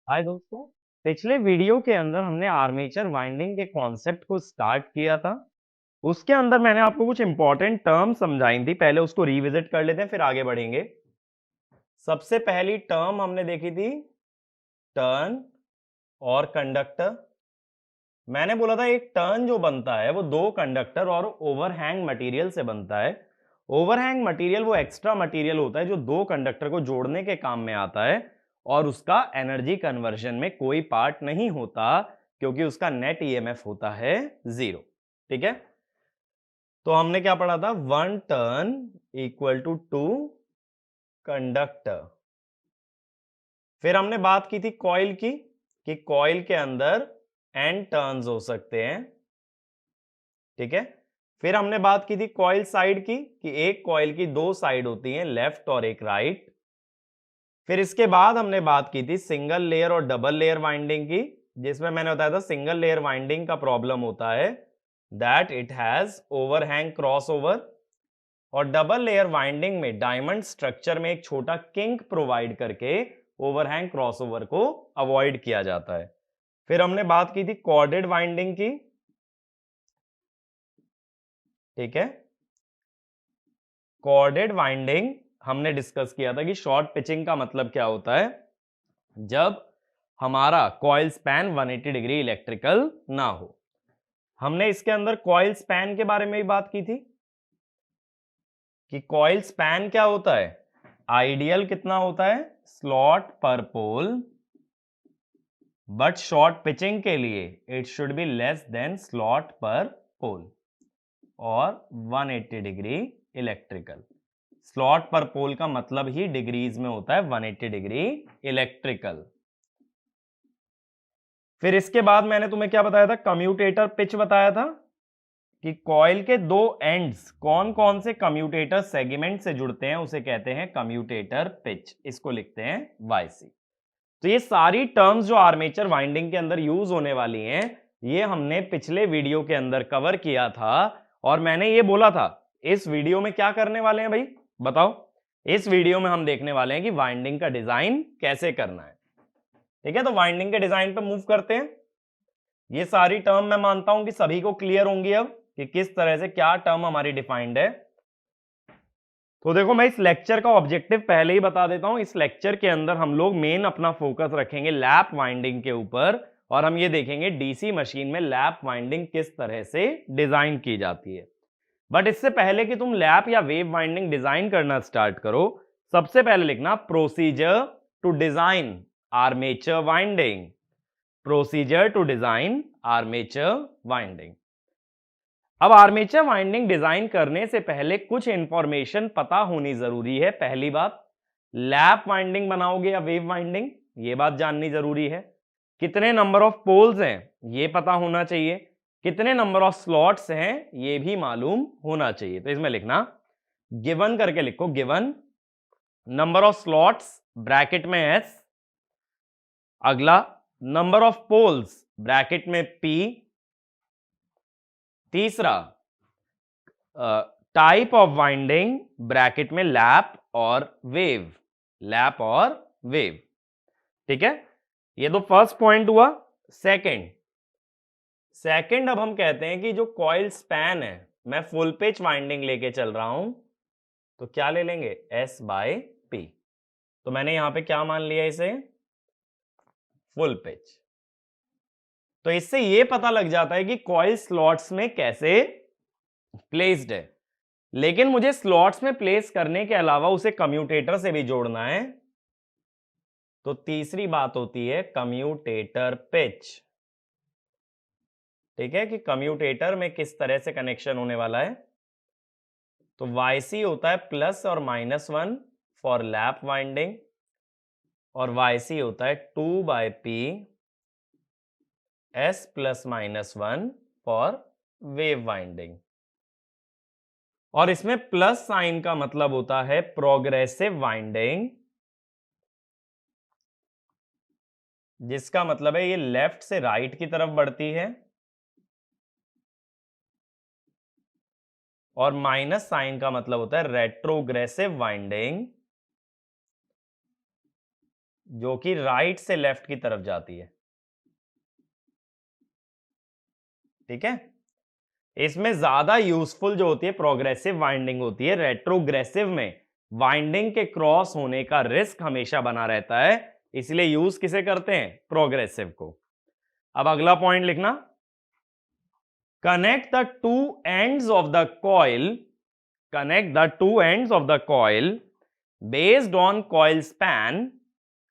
हाय दोस्तों। पिछले वीडियो के अंदर हमने आर्मेचर वाइंडिंग के कॉन्सेप्ट को स्टार्ट किया था। उसके अंदर मैंने आपको कुछ इंपॉर्टेंट टर्म समझाई थी, पहले उसको रिविजिट कर लेते हैं फिर आगे बढ़ेंगे। सबसे पहली टर्म हमने देखी थी टर्न और कंडक्टर। मैंने बोला था एक टर्न जो बनता है वो दो कंडक्टर और ओवरहैंग मटेरियल से बनता है। ओवरहैंग मटेरियल वो एक्स्ट्रा मटेरियल होता है जो दो कंडक्टर को जोड़ने के काम में आता है और उसका एनर्जी कन्वर्जन में कोई पार्ट नहीं होता क्योंकि उसका नेट ईएमएफ होता है 0। ठीक है, तो हमने क्या पढ़ा था, one turn equal to two conductor. फिर हमने बात की थी कॉइल की कि कॉइल के अंदर एन टर्न्स हो सकते हैं। ठीक है, फिर हमने बात की थी कॉइल साइड की कि एक कॉइल की दो साइड होती हैं, लेफ्ट और एक राइट। फिर इसके बाद हमने बात की थी सिंगल लेयर और डबल लेयर वाइंडिंग की, जिसमें मैंने बताया था सिंगल लेयर वाइंडिंग का प्रॉब्लम होता है that it has overhang crossover, और डबल लेयर वाइंडिंग में डायमंड स्ट्रक्चर में एक छोटा किंक प्रोवाइड करके ओवरहैंग क्रॉसओवर को अवॉइड किया जाता है। फिर हमने बात की थी कॉर्डेड वाइंडिंग की। ठीक है, कॉर्डेड वाइंडिंग हमने डिस्कस किया था कि शॉर्ट पिचिंग का मतलब क्या होता है, जब हमारा कॉइल स्पैन 180 डिग्री इलेक्ट्रिकल ना हो। हमने इसके अंदर कॉइल स्पैन के बारे में भी बात की थी कि कॉइल स्पैन क्या होता है, आइडियल कितना होता है स्लॉट पर पोल, बट शॉर्ट पिचिंग के लिए it should be less than slot पर पोल और 180 डिग्री इलेक्ट्रिकल। स्लॉट पर पोल का मतलब ही डिग्रीज में होता है, 180 डिग्री इलेक्ट्रिकल। फिर इसके बाद मैंने तुम्हें क्या बताया था, कम्यूटेटर पिच बताया था कि कॉइल के दो एंड्स कौन कौन से कम्यूटेटर सेगमेंट से जुड़ते हैं उसे कहते हैं कम्यूटेटर पिच, इसको लिखते हैं YC। तो ये सारी टर्म्स जो आर्मेचर वाइंडिंग के अंदर यूज होने वाली हैं, ये हमने पिछले वीडियो के अंदर कवर किया था और मैंने ये बोला था इस वीडियो में क्या करने वाले हैं भाई बताओ। इस वीडियो में हम देखने वाले हैं कि वाइंडिंग का डिजाइन कैसे करना है। ठीक है, तो वाइंडिंग के डिजाइन पे मूव करते हैं। ये सारी टर्म मैं मानता हूं कि सभी को क्लियर होंगी अब कि किस तरह से क्या टर्म हमारी डिफाइंड है। तो देखो मैं इस लेक्चर का ऑब्जेक्टिव पहले ही बता देता हूं। इस लेक्चर के अंदर हम लोग मेन अपना फोकस रखेंगे लैप वाइंडिंग के ऊपर और हम ये देखेंगे डीसी मशीन में लैप वाइंडिंग किस तरह से डिजाइन की जाती है। बट इससे पहले कि तुम लैप या वेव वाइंडिंग डिजाइन करना स्टार्ट करो, सबसे पहले लिखना procedure to design armature winding. Procedure to design armature winding. अब आर्मेचर वाइंडिंग डिजाइन करने से पहले कुछ इंफॉर्मेशन पता होनी जरूरी है। पहली बात, लैप वाइंडिंग बनाओगे या वेव वाइंडिंग, ये बात जाननी जरूरी है। कितने नंबर ऑफ पोल्स हैं ये पता होना चाहिए। कितने नंबर ऑफ स्लॉट्स हैं ये भी मालूम होना चाहिए। तो इसमें लिखना गिवन करके लिखो, given number of slots bracket में S, अगला नंबर ऑफ पोल्स ब्रैकेट में P, तीसरा टाइप ऑफ वाइंडिंग ब्रैकेट में लैप और वेव, लैप और वेव। ठीक है, ये तो फर्स्ट पॉइंट हुआ। सेकंड अब हम कहते हैं कि जो कॉइल स्पैन है, मैं फुल पिच वाइंडिंग लेके चल रहा हूं तो क्या ले लेंगे S/P। तो मैंने यहां पे क्या मान लिया, इसे फुल पिच। तो इससे यह पता लग जाता है कि कॉइल स्लॉट्स में कैसे प्लेस्ड है। लेकिन मुझे स्लॉट्स में प्लेस करने के अलावा उसे कम्यूटेटर से भी जोड़ना है। तो तीसरी बात होती है कम्यूटेटर पिच। ठीक है, कि कम्यूटेटर में किस तरह से कनेक्शन होने वाला है। तो YC होता है +or-1 फॉर लैप वाइंडिंग और YC होता है 2/P S+-1 for wave winding. और इसमें प्लस साइन का मतलब होता है प्रोग्रेसिव वाइंडिंग, जिसका मतलब है ये लेफ्ट से राइट की तरफ बढ़ती है, और माइनस साइन का मतलब होता है रेट्रोग्रेसिव वाइंडिंग, जो कि राइट से लेफ्ट की तरफ जाती है। ठीक है, इसमें ज्यादा यूजफुल जो होती है प्रोग्रेसिव वाइंडिंग होती है। रेट्रोग्रेसिव में वाइंडिंग के क्रॉस होने का रिस्क हमेशा बना रहता है, इसलिए यूज किसे करते हैं? प्रोग्रेसिव को। अब अगला पॉइंट लिखना, connect the two ends of the coil, connect the two ends of the coil based on coil span,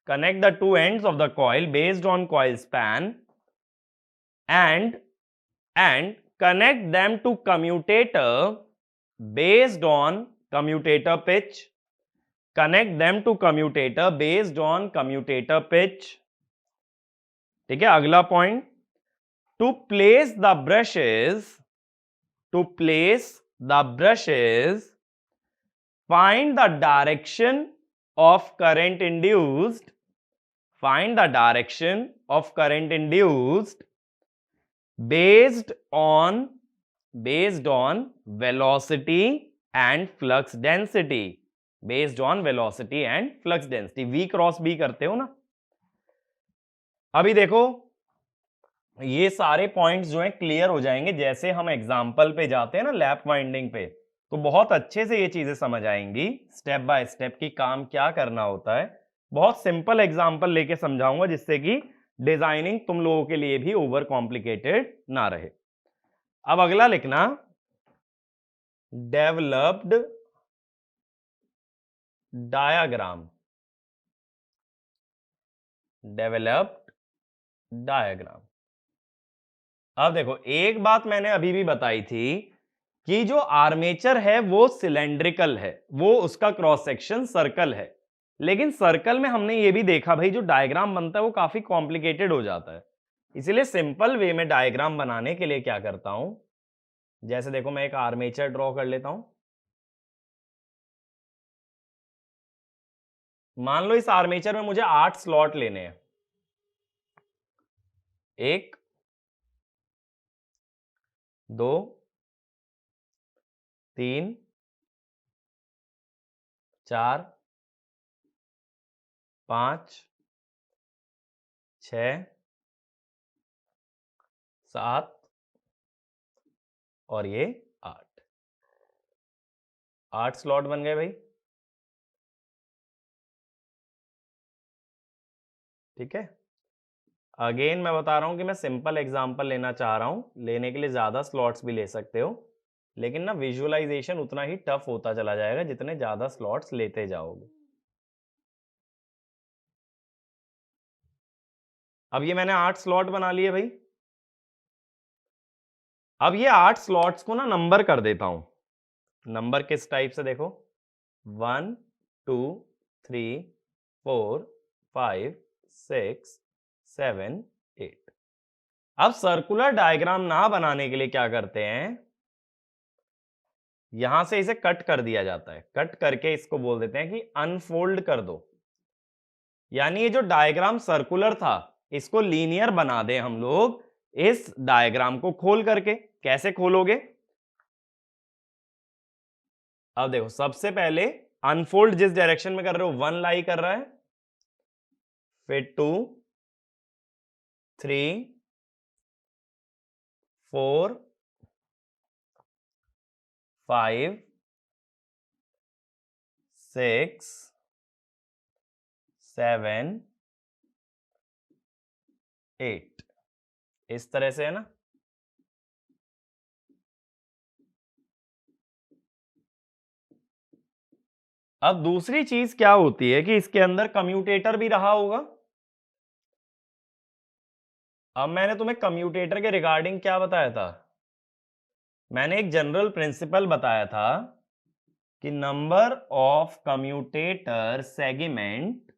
connect the two ends of the coil based on coil span and connect them to commutator based on commutator pitch, connect them to commutator based on commutator pitch। ठीक है, अगला point, to place the brushes, to place the brushes, find the direction of current induced, find the direction of current induced based on velocity and flux density, based on velocity and flux density। V cross B करते हो ना। अभी देखो ये सारे points जो हैं clear हो जाएंगे जैसे हम एग्जाम्पल पे जाते हैं ना, लैप वाइंडिंग पे, तो बहुत अच्छे से ये चीजें समझ आएंगी स्टेप बाय स्टेप की काम क्या करना होता है। बहुत सिंपल एग्जाम्पल लेके समझाऊंगा जिससे कि डिजाइनिंग तुम लोगों के लिए भी ओवर कॉम्प्लिकेटेड ना रहे। अब अगला लिखना, डेवलप्ड डायाग्राम, डेवलप्ड डायाग्राम। अब देखो एक बात मैंने अभी भी बताई थी कि जो आर्मेचर है वो सिलेंड्रिकल है, वो उसका क्रॉस सेक्शन सर्कल है, लेकिन सर्कल में हमने ये भी देखा भाई जो डायग्राम बनता है वो काफी कॉम्प्लिकेटेड हो जाता है। इसीलिए सिंपल वे में डायग्राम बनाने के लिए क्या करता हूं, जैसे देखो मैं एक आर्मेचर ड्रॉ कर लेता हूं। मान लो इस आर्मेचर में मुझे 8 स्लॉट लेने हैं, 1 2 3 4 5 6 7 और ये 8 स्लॉट बन गए भाई। ठीक है, अगेन मैं बता रहा हूं कि मैं सिंपल एग्जांपल लेना चाह रहा हूं, लेने के लिए ज्यादा स्लॉट्स भी ले सकते हो, लेकिन ना विजुअलाइजेशन उतना ही टफ होता चला जाएगा जितने ज्यादा स्लॉट्स लेते जाओगे। अब ये मैंने 8 स्लॉट बना लिए भाई। अब ये 8 स्लॉट्स को ना नंबर कर देता हूं। नंबर किस टाइप से देखो, 1 2 3 4 5 6 7 8। अब सर्कुलर डायग्राम ना बनाने के लिए क्या करते हैं, यहां से इसे कट कर दिया जाता है, कट करके इसको बोल देते हैं कि अनफोल्ड कर दो। यानी ये जो डायग्राम सर्कुलर था इसको लीनियर बना दें हम लोग इस डायग्राम को खोल करके। कैसे खोलोगे, अब देखो सबसे पहले अनफोल्ड जिस डायरेक्शन में कर रहे हो 1 लाई कर रहा है, फिर 2 3 4 5 6 7 8, इस तरह से है ना। अब दूसरी चीज क्या होती है कि इसके अंदर कम्यूटेटर भी रहा होगा। अब मैंने तुम्हें कम्यूटेटर के रिगार्डिंग क्या बताया था, मैंने एक जनरल प्रिंसिपल बताया था कि number of commutator segment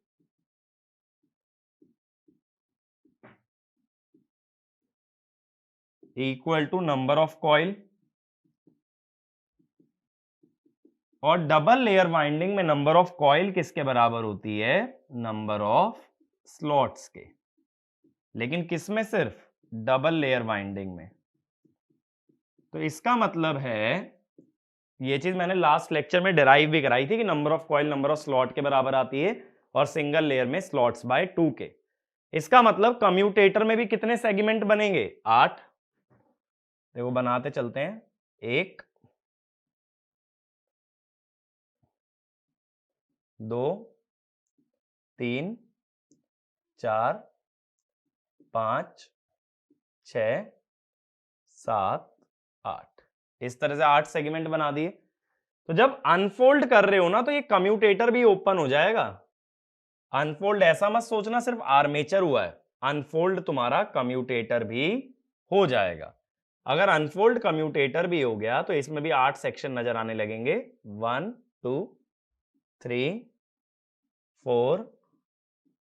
equal to number of coil, और डबल लेयर वाइंडिंग में नंबर ऑफ कॉइल किसके बराबर होती है, नंबर ऑफ स्लॉट्स के। लेकिन किसमें, सिर्फ डबल लेयर वाइंडिंग में। तो इसका मतलब है, ये चीज मैंने लास्ट लेक्चर में डिराइव भी कराई थी कि number of coil number of slot के बराबर आती है, और सिंगल लेयर में स्लॉट्स बाय 2 के। इसका मतलब कम्यूटेटर में भी कितने सेगमेंट बनेंगे? 8। देखो बनाते चलते हैं। 1 2 3 4 5 6 7 8, इस तरह से 8 सेगमेंट बना दिए। तो जब अनफोल्ड कर रहे हो ना तो ये कम्यूटेटर भी ओपन हो जाएगा। अनफोल्ड ऐसा मत सोचना सिर्फ आर्मेचर हुआ है, अनफोल्ड तुम्हारा कम्यूटेटर भी हो जाएगा। अगर अनफोल्ड कम्यूटेटर भी हो गया तो इसमें भी 8 सेक्शन नजर आने लगेंगे। 1 2 3 4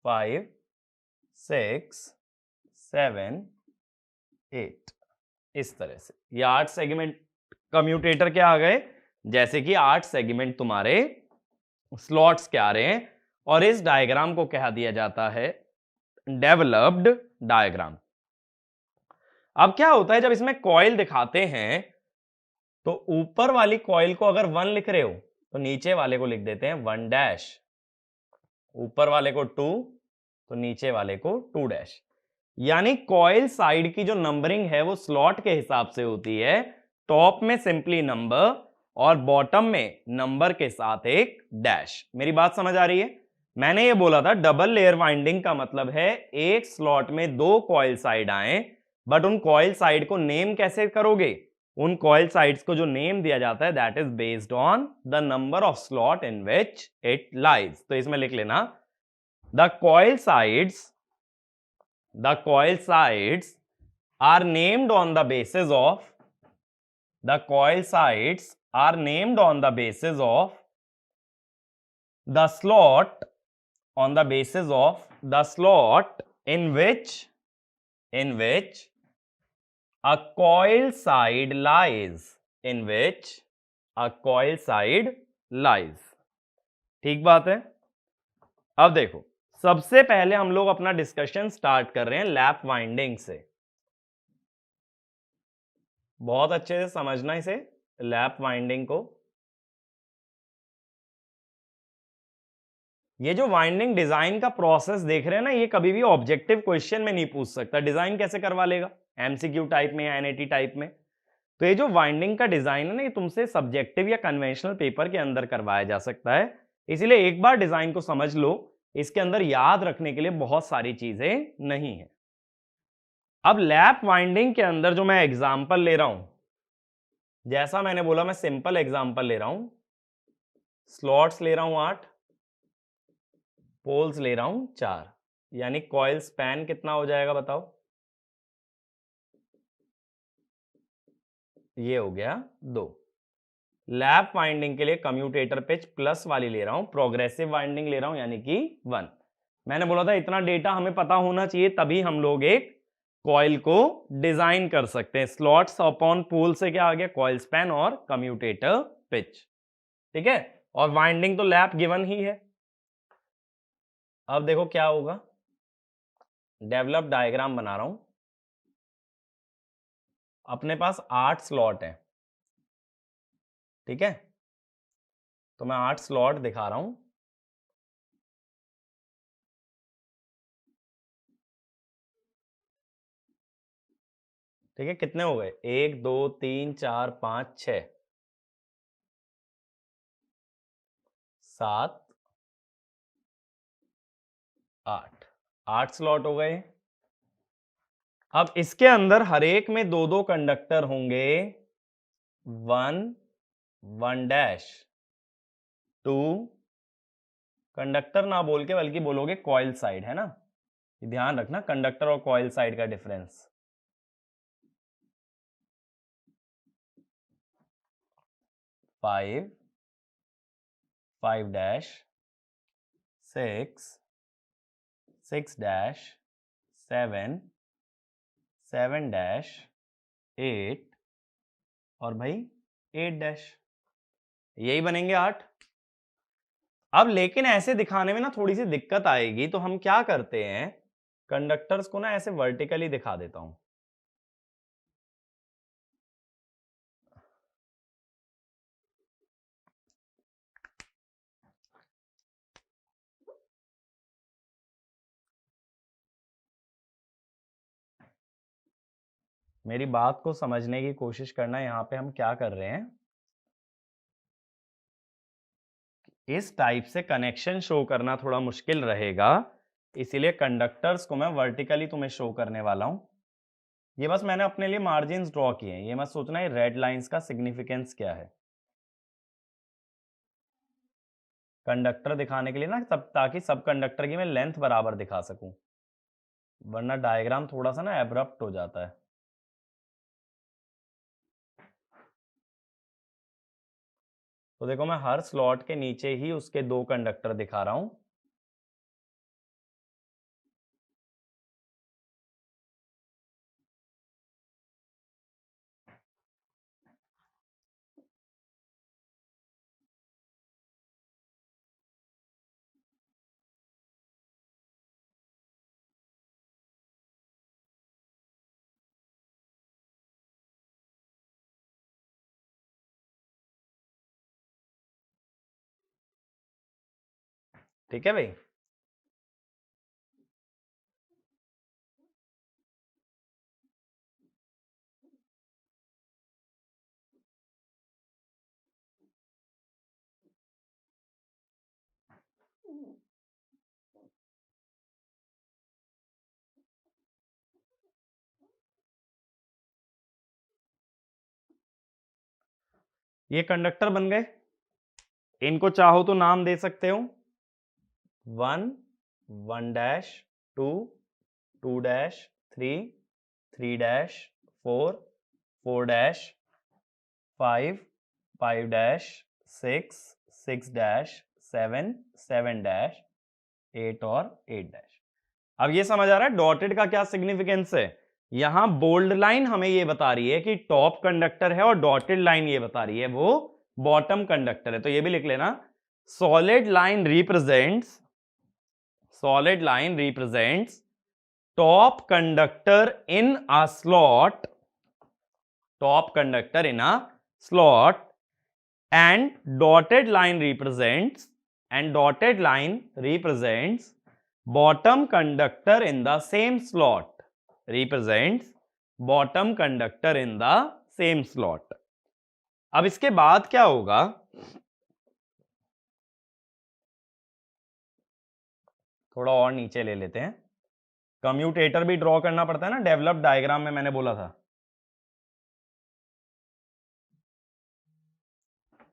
5 6 7 8, इस तरह से ये 8 सेगमेंट कम्यूटेटर क्या आ गए? जैसे कि 8 सेगमेंट तुम्हारे स्लॉट्स के आ रहे हैं, और इस डायग्राम को कहा दिया जाता है डेवलप्ड डायग्राम। अब क्या होता है जब इसमें कॉइल दिखाते हैं तो ऊपर वाली कॉइल को अगर 1 लिख रहे हो तो नीचे वाले को लिख देते हैं 1 डैश, ऊपर वाले को 2 तो नीचे वाले को 2 डैश। यानी कॉइल साइड की जो नंबरिंग है वो स्लॉट के हिसाब से होती है, टॉप में सिंपली नंबर और बॉटम में नंबर के साथ एक डैश। मेरी बात समझ आ रही है? मैंने ये बोला था डबल लेयर वाइंडिंग का मतलब है एक स्लॉट में 2 कॉइल साइड आए, बट उन कॉइल साइड को नेम कैसे करोगे? उन कॉइल साइड्स को जो नेम दिया जाता है that is based on the number of slot in which it lies. तो इसमें लिख लेना the coil sides are named on the basis of the coil sides are named on the basis of the slot on the basis of the slot in which a coil side lies, in which a coil side lies। ठीक बात है। अब देखो सबसे पहले हम लोग अपना डिस्कशन स्टार्ट कर रहे हैं लैप वाइंडिंग से। बहुत अच्छे से समझना इसे, लैप वाइंडिंग को। ये जो वाइंडिंग डिजाइन का प्रोसेस देख रहे हैं ना, ये कभी भी ऑब्जेक्टिव क्वेश्चन में नहीं पूछ सकता, डिजाइन कैसे करवा लेगा एमसीक्यू टाइप में या एनएटी टाइप में। तो ये जो वाइंडिंग का डिजाइन है ना, ये तुमसे सब्जेक्टिव या कन्वेंशनल पेपर के अंदर करवाया जा सकता है। इसलिए एक बार डिजाइन को समझ लो, इसके अंदर याद रखने के लिए बहुत सारी चीजें नहीं है। अब लैप वाइंडिंग के अंदर जो मैं एग्जाम्पल ले रहा हूं, जैसा मैंने बोला मैं सिंपल एग्जाम्पल ले रहा हूं, स्लॉट्स ले रहा हूं 8, पोल्स ले रहा हूं 4, यानी कॉइल स्पैन कितना हो जाएगा बताओ? ये हो गया 2। लैप वाइंडिंग के लिए कम्यूटेटर पिच प्लस वाली ले रहा हूं, प्रोग्रेसिव वाइंडिंग ले रहा हूं यानी कि 1। मैंने बोला था इतना डेटा हमें पता होना चाहिए तभी हम लोग एक कॉइल को डिजाइन कर सकते हैं। स्लॉट्स अपॉन पोल से क्या आ गया? कॉइल स्पैन और कम्यूटेटर पिच। ठीक है, और वाइंडिंग तो लैप गिवन ही है। अब देखो क्या होगा, डेवलप डायग्राम बना रहा हूं। अपने पास 8 स्लॉट है, ठीक है, तो मैं 8 स्लॉट दिखा रहा हूं। ठीक है, कितने हो गए? 1 2 3 4 5 6 7 8, 8 स्लॉट हो गए। अब इसके अंदर हर एक में 2-2 कंडक्टर होंगे, 1 1 डैश 2, कंडक्टर ना बोल के बल्कि बोलोगे कॉइल साइड, है ना? ध्यान रखना कंडक्टर और कॉइल साइड का डिफरेंस। 5 5 डैश 6 6 डैश 7 7 डैश 8 और भाई 8 डैश, यही बनेंगे 8। अब लेकिन ऐसे दिखाने में ना थोड़ी सी दिक्कत आएगी, तो हम क्या करते हैं, कंडक्टर्स को ना ऐसे वर्टिकली दिखा देता हूं। मेरी बात को समझने की कोशिश करना। यहाँ पे हम क्या कर रहे हैं, इस टाइप से कनेक्शन शो करना थोड़ा मुश्किल रहेगा, इसीलिए कंडक्टर्स को मैं वर्टिकली तुम्हें शो करने वाला हूं। ये बस मैंने अपने लिए मार्जिन्स ड्रॉ किए हैं, ये मत सोचना ये रेड लाइंस का सिग्निफिकेंस क्या है। कंडक्टर दिखाने के लिए ना, सब ताकि सब कंडक्टर की मैं लेंथ बराबर दिखा सकूं, वरना डायग्राम थोड़ा सा ना एब्रप्ट हो जाता है। तो देखो मैं हर स्लॉट के नीचे ही उसके 2 कंडक्टर दिखा रहा हूं। ठीक है भाई। ये कंडक्टर बन गए, इनको चाहो तो नाम दे सकते हो 1 1 dash 2 2 dash 3 3 dash 4 4 dash 5 5 dash 6 6 dash 7 7 dash 8 और 8 डैश। अब ये समझ आ रहा है डॉटेड का क्या सिग्निफिकेंस है। यहां बोल्ड लाइन हमें ये बता रही है कि टॉप कंडक्टर है, और डॉटेड लाइन ये बता रही है वो बॉटम कंडक्टर है। तो ये भी लिख लेना, solid line represents top conductor in a slot, top conductor in a slot, and dotted line represents bottom conductor in the same slot, represents bottom conductor in the same slot। अब इसके बाद क्या होगा, थोड़ा और नीचे ले लेते हैं। कम्यूटेटर भी ड्रॉ करना पड़ता है ना, डेवलप डायग्राम में मैंने बोला था,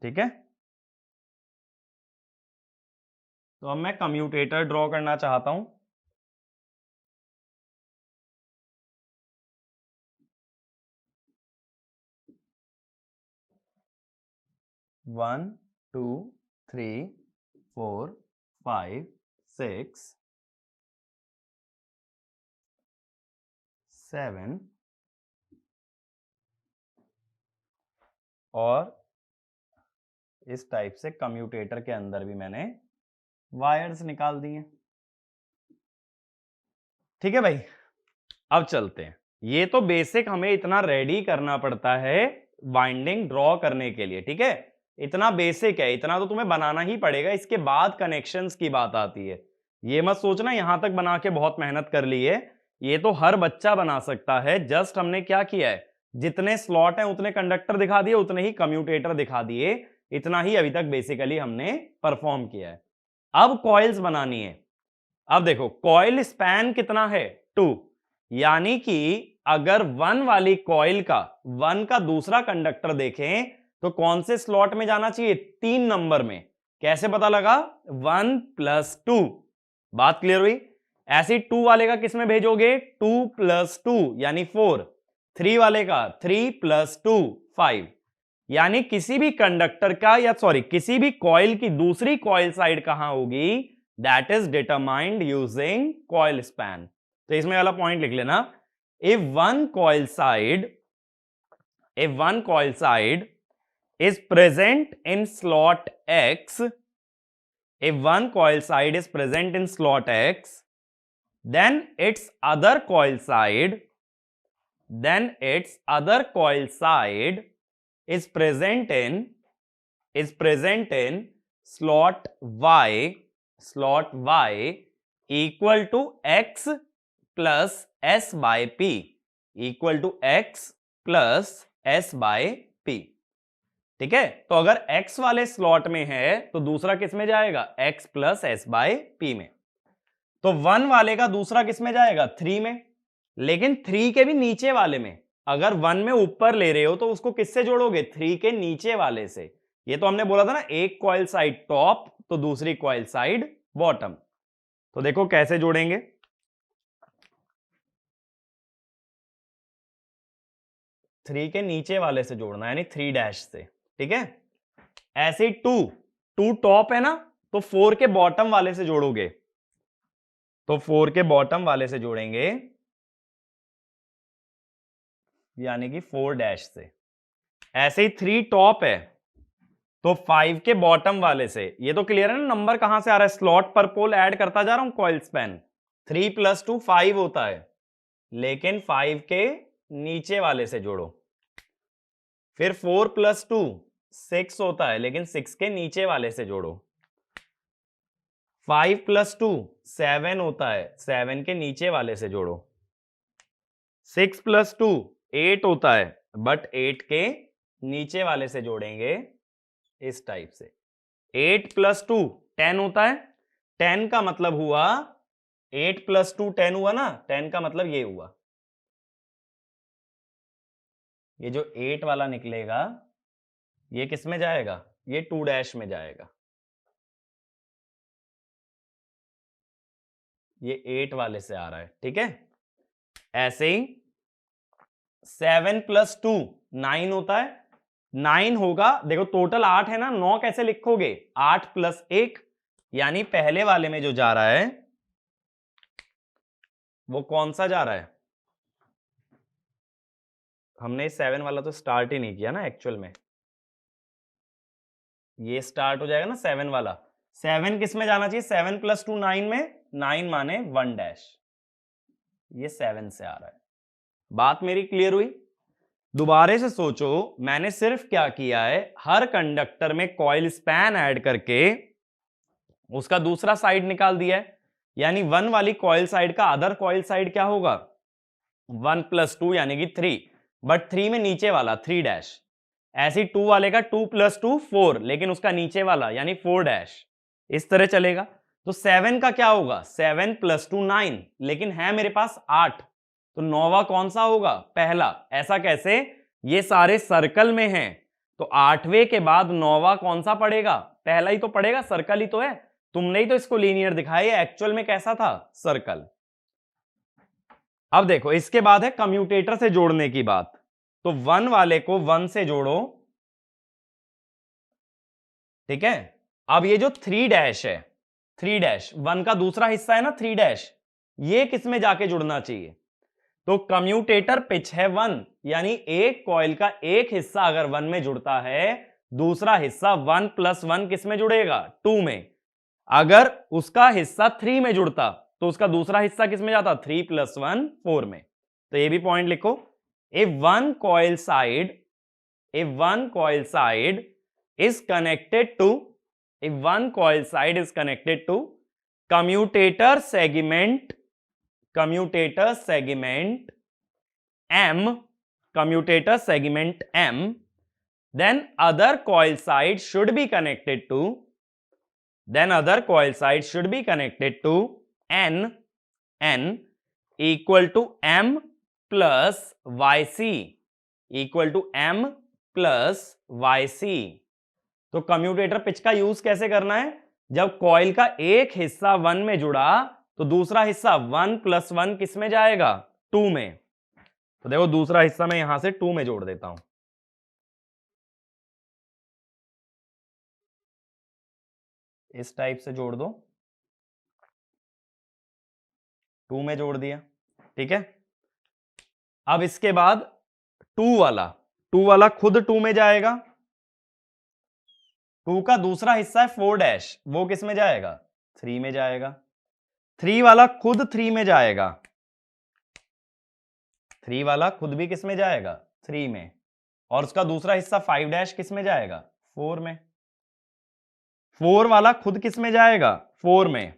ठीक है। तो अब मैं कम्यूटेटर ड्रॉ करना चाहता हूं। वन 2 3 4 5 6 7 और इस टाइप से कम्यूटेटर के अंदर भी मैंने वायर्स निकाल दिए। ठीक है भाई, अब चलते हैं। ये तो बेसिक हमें इतना रेडी करना पड़ता है वाइंडिंग ड्रॉ करने के लिए, ठीक है। इतना बेसिक है, इतना तो तुम्हें बनाना ही पड़ेगा। इसके बाद कनेक्शंस की बात आती है। ये मत सोचना यहां तक बना के बहुत मेहनत कर ली है, ये तो हर बच्चा बना सकता है। जस्ट हमने क्या किया है, जितने स्लॉट हैं उतने कंडक्टर दिखा दिए, उतने ही कम्यूटेटर दिखा दिए। इतना ही अभी तक बेसिकली हमने परफॉर्म किया है। अब कॉइल्स बनानी है। अब देखो कॉइल स्पैन कितना है, 2, यानी कि अगर 1 वाली कॉइल का 1 का दूसरा कंडक्टर देखें तो कौन से स्लॉट में जाना चाहिए, 3 नंबर में। कैसे पता लगा, 1 + 2। बात क्लियर हुई। ऐसे 2 वाले का किस में भेजोगे, 2 + 2 यानी 4। 3 वाले का 3 + 2 5। यानी किसी भी कंडक्टर का या सॉरी किसी भी कॉइल की दूसरी कॉइल साइड कहां होगी, that is determined using coil span. तो इसमें वाला पॉइंट लिख लेना, if one coil side is present in slot X, if one coil side is present in slot X, then its other coil side is present in slot Y equal to X plus S by P। Equal to X plus S by P. ठीक है, तो अगर x वाले slot में है तो दूसरा किस में जाएगा, x plus S by P में। तो 1 वाले का दूसरा किस में जाएगा, 3 में। लेकिन 3 के भी नीचे वाले में, अगर 1 में ऊपर ले रहे हो तो उसको किससे जोड़ोगे, 3 के नीचे वाले से। ये तो हमने बोला था ना, एक कॉइल साइड टॉप तो दूसरी कॉइल साइड बॉटम। तो देखो कैसे जोड़ेंगे, थ्री के नीचे वाले से जोड़ना, यानी 3 डैश से। ठीक है, ऐसे 2 टॉप है ना, तो 4 के बॉटम वाले से जोड़ोगे, तो 4 के बॉटम वाले से जोड़ेंगे, यानी कि 4 डैश से। ऐसे ही 3 टॉप है तो 5 के बॉटम वाले से। ये तो क्लियर है ना, नंबर कहां से आ रहा है, स्लॉट पर पोल ऐड करता जा रहा हूं, कॉइल स्पैन 3 + 2 5 होता है, लेकिन 5 के नीचे वाले से जोड़ो। फिर 4 + 2 6 होता है, लेकिन 6 के नीचे वाले से जोड़ो। 5 + 2 7 होता है, 7 के नीचे वाले से जोड़ो। 6 + 2 8 होता है, बट 8 के नीचे वाले से जोड़ेंगे इस टाइप से। 8 + 2 10 होता है, 10 का मतलब हुआ 8 + 2 10 हुआ ना, 10 का मतलब ये हुआ, ये जो 8 वाला निकलेगा ये किस में जाएगा, ये 2 डैश में जाएगा। ये 8 वाले से आ रहा है। ठीक है, ऐसे ही 7 + 2 9 होता है, 9 होगा, देखो टोटल 8 है ना, 9 कैसे लिखोगे, 8 + 1, यानी पहले वाले में जो जा रहा है वो कौन सा जा रहा है, हमने 7 वाला तो स्टार्ट ही नहीं किया ना एक्चुअल में, ये स्टार्ट हो जाएगा ना 7 वाला। 7 किस में जाना चाहिए, 7 + 2 9 में, 9 माने 1 डैश, ये 7 से आ रहा है। बात मेरी क्लियर हुई। दोबारे से सोचो, मैंने सिर्फ क्या किया है, हर कंडक्टर में कॉइल स्पैन ऐड करके उसका दूसरा साइड निकाल दिया है, यानी 1 वाली कॉइल साइड का अदर कॉइल साइड क्या होगा, 1 + 2 यानी कि 3, बट 3 में नीचे वाला 3 डैश। ऐसे ही 2 वाले का 2 + 2 4, लेकिन उसका नीचे वाला यानी 4 डैश, इस तरह चलेगा। तो 7 का क्या होगा, 7 + 2 9, लेकिन है मेरे पास 8, तो 9वां कौन सा होगा, पहला। ऐसा कैसे, ये सारे सर्कल में हैं, तो 8वें के बाद 9वां कौन सा पड़ेगा, पहला ही तो पड़ेगा, सर्कल ही तो है। तुमने ही तो इसको लीनियर दिखाया, एक्चुअल में कैसा था, सर्कल। अब देखो इसके बाद है कम्यूटेटर से जोड़ने की बात, तो 1 वाले को 1 से जोड़ो। ठीक है, अब ये जो 3 डैश है, 3 डैश 1 का दूसरा हिस्सा है ना, 3 डैश, ये किस में जाके जुड़ना चाहिए, तो कम्यूटेटर पिच है 1, यानी एक कॉइल का एक हिस्सा अगर 1 में जुड़ता है, दूसरा हिस्सा 1 + 1 किस में जुड़ेगा, 2 में। अगर उसका हिस्सा 3 में जुड़ता तो उसका दूसरा हिस्सा किस में जाता, 3 + 1 4 में। तो ये भी पॉइंट लिखो, if one coil side is connected to, if one coil side is connected to commutator segment M, commutator segment M, then other coil side should be connected to, N equal to M plus YC, equal to M plus YC। तो commutator pitch का use कैसे करना है, जब coil का एक हिस्सा 1 में जुड़ा तो दूसरा हिस्सा 1 + 1 किस में जाएगा, 2 में। तो देखो दूसरा हिस्सा मैं यहां से 2 में जोड़ देता हूं, इस टाइप से जोड़ दो, 2 में जोड़ दिया। ठीक है, अब इसके बाद 2 वाला खुद 2 में जाएगा, 2 का दूसरा हिस्सा है 4 डैश, वो किस में जाएगा, 3 में जाएगा। 3 वाला खुद 3 में जाएगा, 3 वाला खुद भी किस में जाएगा, 3 में, और उसका दूसरा हिस्सा 5 डैश किस में जाएगा, 4 में। 4 वाला खुद किस में जाएगा, 4 में।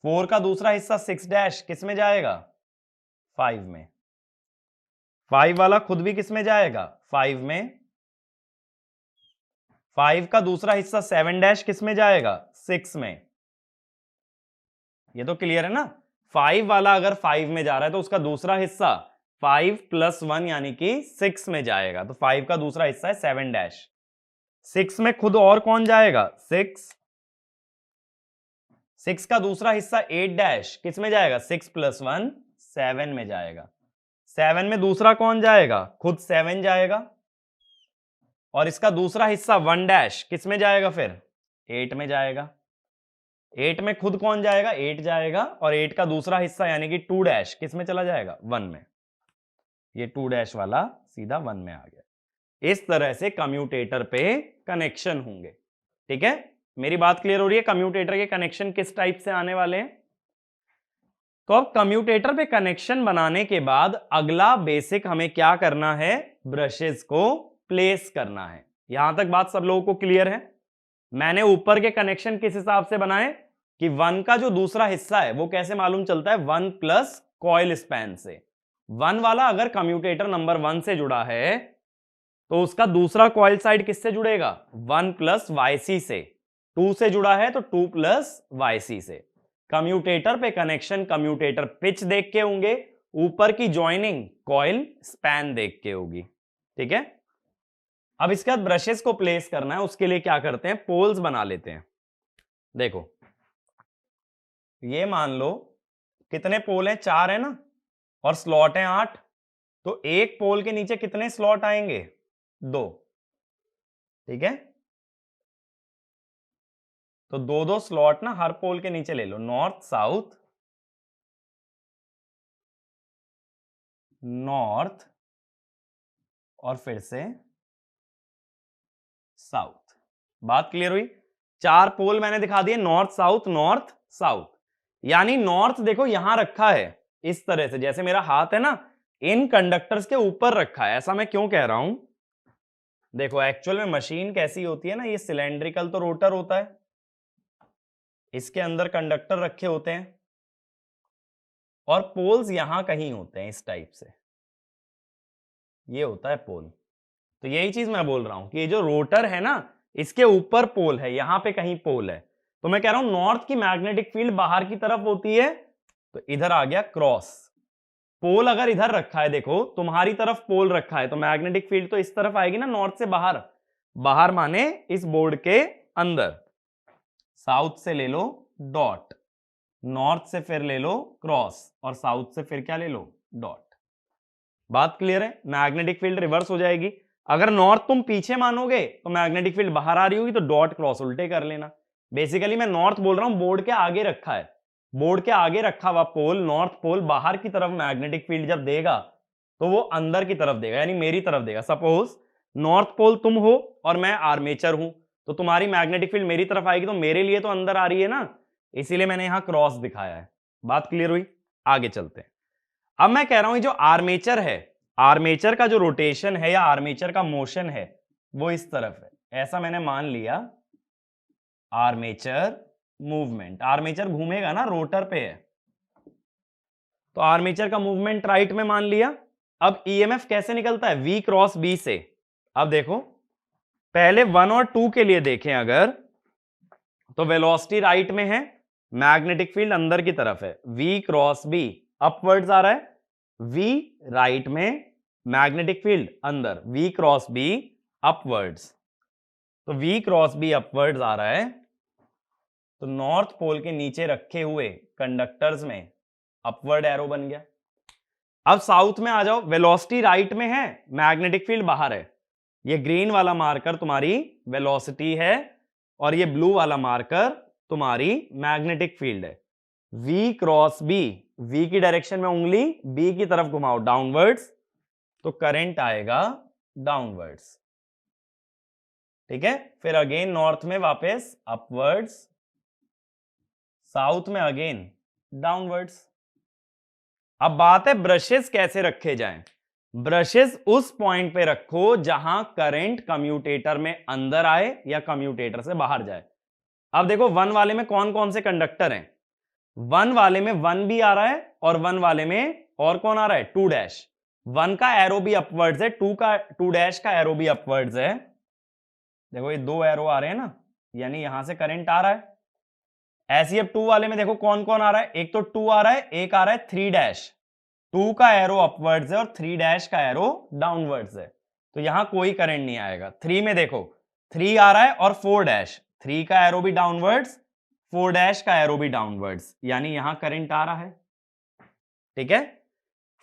4 का दूसरा हिस्सा 6 डैश किस में जाएगा, 5 में। 5 वाला खुद भी किस में जाएगा? 5 में। 5 का दूसरा हिस्सा 7 डैश किस में जाएगा? 6 में। ये तो क्लियर है ना? 5 वाला अगर 5 में जा रहा है तो उसका दूसरा हिस्सा 5 + 1 यानी कि 6 में जाएगा। तो 5 का दूसरा हिस्सा है 7 डैश। 6 में खुद और कौन जाएगा? 6। 6 का दूसरा हिस्सा 8 डैश किस में जाएगा? 6 + 1 7 में जाएगा। 7 में दूसरा कौन जाएगा? खुद 7 जाएगा। और इसका दूसरा हिस्सा 1 डैश किस में जाएगा? फिर 8 में जाएगा। 8 में खुद कौन जाएगा? 8 जाएगा। और 8 का दूसरा हिस्सा यानी कि 2 डैश किस में चला जाएगा? 1 में। ये 2 डैश वाला सीधा 1 में आ गया। इस तरह से कम्यूटेटर पे कनेक्शन होंगे। ठीक है, मेरी बात क्लियर हो रही है? कम्यूटेटर के कनेक्शन किस टाइप से आने वाले हैं? तो अब कम्यूटेटर पे कनेक्शन बनाने के बाद अगला बेसिक हमें क्या करना है? ब्रशेस को प्लेस करना है। यहां तक बात सब लोगों को क्लियर है? मैंने ऊपर के कनेक्शन किस हिसाब से बनाए कि 1 का जो दूसरा हिस्सा है वो कैसे मालूम चलता है? 1 प्लस कॉइल स्पैन से। 1 वाला अगर कम्यूटेटर नंबर 1 से जुड़ा है तो उसका दूसरा कॉइल साइड किससे जुड़ेगा? 1 प्लस YC से। 2 से जुड़ा है तो 2 प्लस YC से। कम्यूटेटर पे कनेक्शन कम्यूटेटर पिच देख के होंगे, ऊपर की ज्वाइनिंग कॉइल स्पैन देख के होगी। ठीक है, अब इसके बाद ब्रशेस को प्लेस करना है। उसके लिए क्या करते हैं? पोल्स बना लेते हैं। देखो, ये मान लो कितने पोल हैं? 4 है ना, और स्लॉट हैं 8। तो एक पोल के नीचे कितने स्लॉट आएंगे? 2। ठीक है, तो 2-2 स्लॉट ना हर पोल के नीचे ले लो। नॉर्थ साउथ, नॉर्थ, और फिर से साउथ। बात क्लियर हुई? 4 पोल मैंने दिखा दिए, नॉर्थ साउथ नॉर्थ साउथ। यानी नॉर्थ देखो यहां रखा है इस तरह से, जैसे मेरा हाथ है ना इन कंडक्टर्स के ऊपर रखा है। ऐसा मैं क्यों कह रहा हूं? देखो एक्चुअल में मशीन कैसी होती है ना, ये सिलेंड्रिकल तो रोटर होता है, इसके अंदर कंडक्टर रखे होते हैं और पोल्स यहां कहीं होते हैं इस टाइप से। ये होता है पोल। तो यही चीज मैं बोल रहा हूं कि ये जो रोटर है ना इसके ऊपर पोल है, यहां पे कहीं पोल है। तो मैं कह रहा हूं नॉर्थ की मैग्नेटिक फील्ड बाहर की तरफ होती है, तो इधर आ गया क्रॉस। पोल अगर इधर रखा है, देखो तुम्हारी तरफ पोल रखा है, तो मैग्नेटिक फील्ड तो इस तरफ आएगी ना, नॉर्थ से बाहर। बाहर माने इस बोर्ड के अंदर। साउथ से ले लो डॉट, नॉर्थ से फिर ले लो क्रॉस, और साउथ से फिर क्या ले लो? डॉट। बात क्लियर है? मैग्नेटिक फील्ड रिवर्स हो जाएगी। अगर नॉर्थ तुम पीछे मानोगे तो मैग्नेटिक फील्ड बाहर आ रही होगी, तो डॉट क्रॉस उल्टे कर लेना। बेसिकली मैं नॉर्थ बोल रहा हूं, बोर्ड के आगे रखा है। बोर्ड के आगे रखा हुआ पोल, नॉर्थ पोल, बाहर की तरफ मैग्नेटिक फील्ड जब देगा तो वो अंदर की तरफ देगा, यानी मेरी तरफ देगा। सपोज नॉर्थ पोल तुम हो और मैं आर्मेचर हूं, तो तुम्हारी मैग्नेटिक फील्ड मेरी तरफ आएगी, तो मेरे लिए तो अंदर आ रही है ना, इसीलिए मैंने यहां क्रॉस दिखाया है। बात क्लियर हुई? आगे चलते हैं। अब मैं कह रहा हूं जो आर्मेचर है, आर्मेचर का जो रोटेशन है या आर्मेचर का मोशन है वो इस तरफ है। ऐसा मैंने मान लिया आर्मेचर मूवमेंट। आर्मेचर घूमेगा ना, रोटर पे है, तो आर्मेचर का मूवमेंट राइट में मान लिया। अब ईएमएफ कैसे निकलता है? V क्रॉस B से। अब देखो पहले 1 और 2 के लिए देखें अगर, तो वेलोसिटी राइट में है, मैग्नेटिक फील्ड अंदर की तरफ है, V क्रॉस B अपवर्ड्स आ रहा है। V राइट में, मैग्नेटिक फील्ड अंदर, V क्रॉस B अपवर्ड्स। तो V क्रॉस B अपवर्ड्स आ रहा है, तो नॉर्थ पोल के नीचे रखे हुए कंडक्टर्स में अपवर्ड एरो बन गया। अब साउथ में आ जाओ, वेलोसिटी राइट में है, मैग्नेटिक फील्ड बाहर है। ये ग्रीन वाला मार्कर तुम्हारी वेलोसिटी है और ये ब्लू वाला मार्कर तुम्हारी मैग्नेटिक फील्ड है। V क्रॉस B, V की डायरेक्शन में उंगली B की तरफ घुमाओ डाउनवर्ड्स, तो करंट आएगा डाउनवर्ड्स। ठीक है, फिर अगेन नॉर्थ में वापस अपवर्ड्स, साउथ में अगेन डाउनवर्ड्स। अब बात है ब्रशेस कैसे रखे जाएं। ब्रशेस उस पॉइंट पे रखो जहां करंट कम्यूटेटर में अंदर आए या कम्यूटेटर से बाहर जाए। अब देखो 1 वाले में कौन कौन से कंडक्टर हैं? 1 वाले में 1 भी आ रहा है और 1 वाले में और कौन आ रहा है 2 डैश। 1 का एरो भी अपवर्ड्स है, 2 डैश का एरो भी अपवर्ड्स है। देखो ये 2 एरो आ रहे हैं ना, यानी यहां से करंट आ रहा है। एसईएफ 2 वाले में देखो कौन कौन आ रहा है, एक तो 2 आ रहा है, एक आ रहा है 3 डैश। 2 का एरो अपवर्ड्स है और 3 डैश का एरो डाउनवर्ड्स है, तो यहां कोई करंट नहीं आएगा। 3 में देखो 3 आ रहा है और 4 डैश, 3 का एरो भी डाउनवर्ड्स, 4 डैश का एरो भी डाउनवर्ड्स, यानी यहां करंट आ रहा है। ठीक है।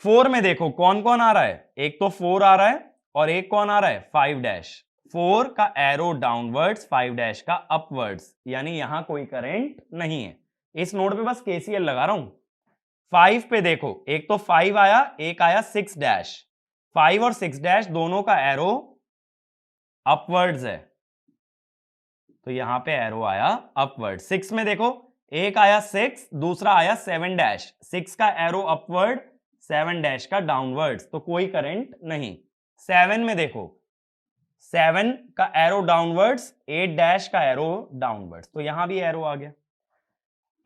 4 में देखो कौन कौन आ रहा है, एक तो 4 आ रहा है और एक कौन आ रहा है 5 डैश। 4 का एरो डाउनवर्ड्स, 5 डैश का अपवर्ड्स, यानी यहां कोई करंट नहीं है। इस नोड पे बस केसीएल लगा रहा हूं। 5 पे देखो एक तो 5 आया, एक आया 6 डैश। 5 और 6 डैश दोनों का एरो अपवर्ड्स है, तो यहां पे एरो आया अपवर्ड। 6 में देखो एक आया 6, दूसरा आया 7 डैश। 6 का एरो अपवर्ड, 7 डैश का डाउनवर्ड्स, तो कोई करंट नहीं। 7 में देखो 7 का एरो डाउनवर्ड्स, 8 डैश का एरो डाउनवर्ड्स, तो यहां भी एरो आ गया।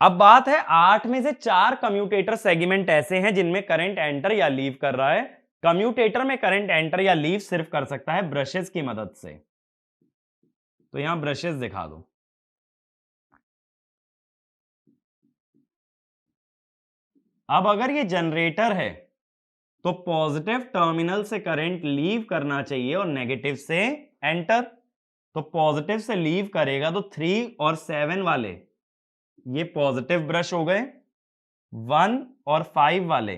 अब बात है 8 में से 4 कम्यूटेटर सेगमेंट ऐसे हैं जिनमें करंट एंटर या लीव कर रहा है। कम्यूटेटर में करंट एंटर या लीव सिर्फ कर सकता है ब्रशेस की मदद से, तो यहां ब्रशेस दिखा दो। अब अगर ये जनरेटर है तो पॉजिटिव टर्मिनल से करंट लीव करना चाहिए और नेगेटिव से एंटर। तो पॉजिटिव से लीव करेगा तो 3 और 7 वाले ये पॉजिटिव ब्रश हो गए, 1 और 5 वाले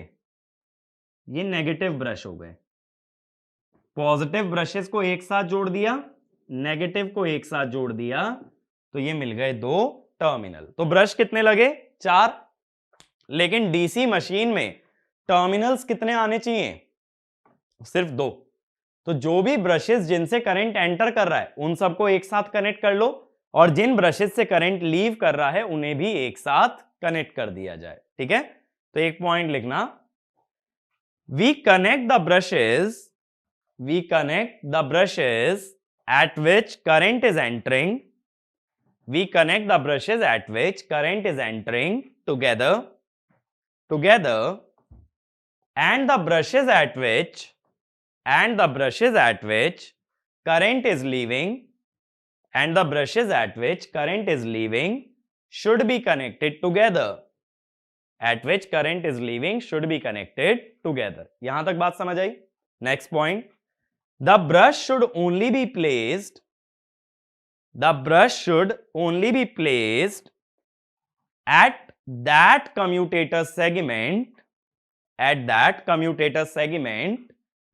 ये नेगेटिव ब्रश हो गए। पॉजिटिव ब्रशेस को एक साथ जोड़ दिया, नेगेटिव को एक साथ जोड़ दिया, तो ये मिल गए 2 टर्मिनल। तो ब्रश कितने लगे 4, लेकिन डीसी मशीन में टर्मिनल्स कितने आने चाहिए, सिर्फ 2। तो जो भी ब्रशेस जिनसे करंट एंटर कर रहा है उन सबको एक साथ कनेक्ट कर लो, और जिन ब्रशेस से करंट लीव कर रहा है उन्हें भी एक साथ कनेक्ट कर दिया जाए। ठीक है, तो एक पॉइंट लिखना, we connect the brushes at which current is entering, we connect the brushes at which current is entering together, and the brushes at which current is leaving, should be connected together, यहां तक बात समझ आई। Next point, the brush should only be placed at that commutator segment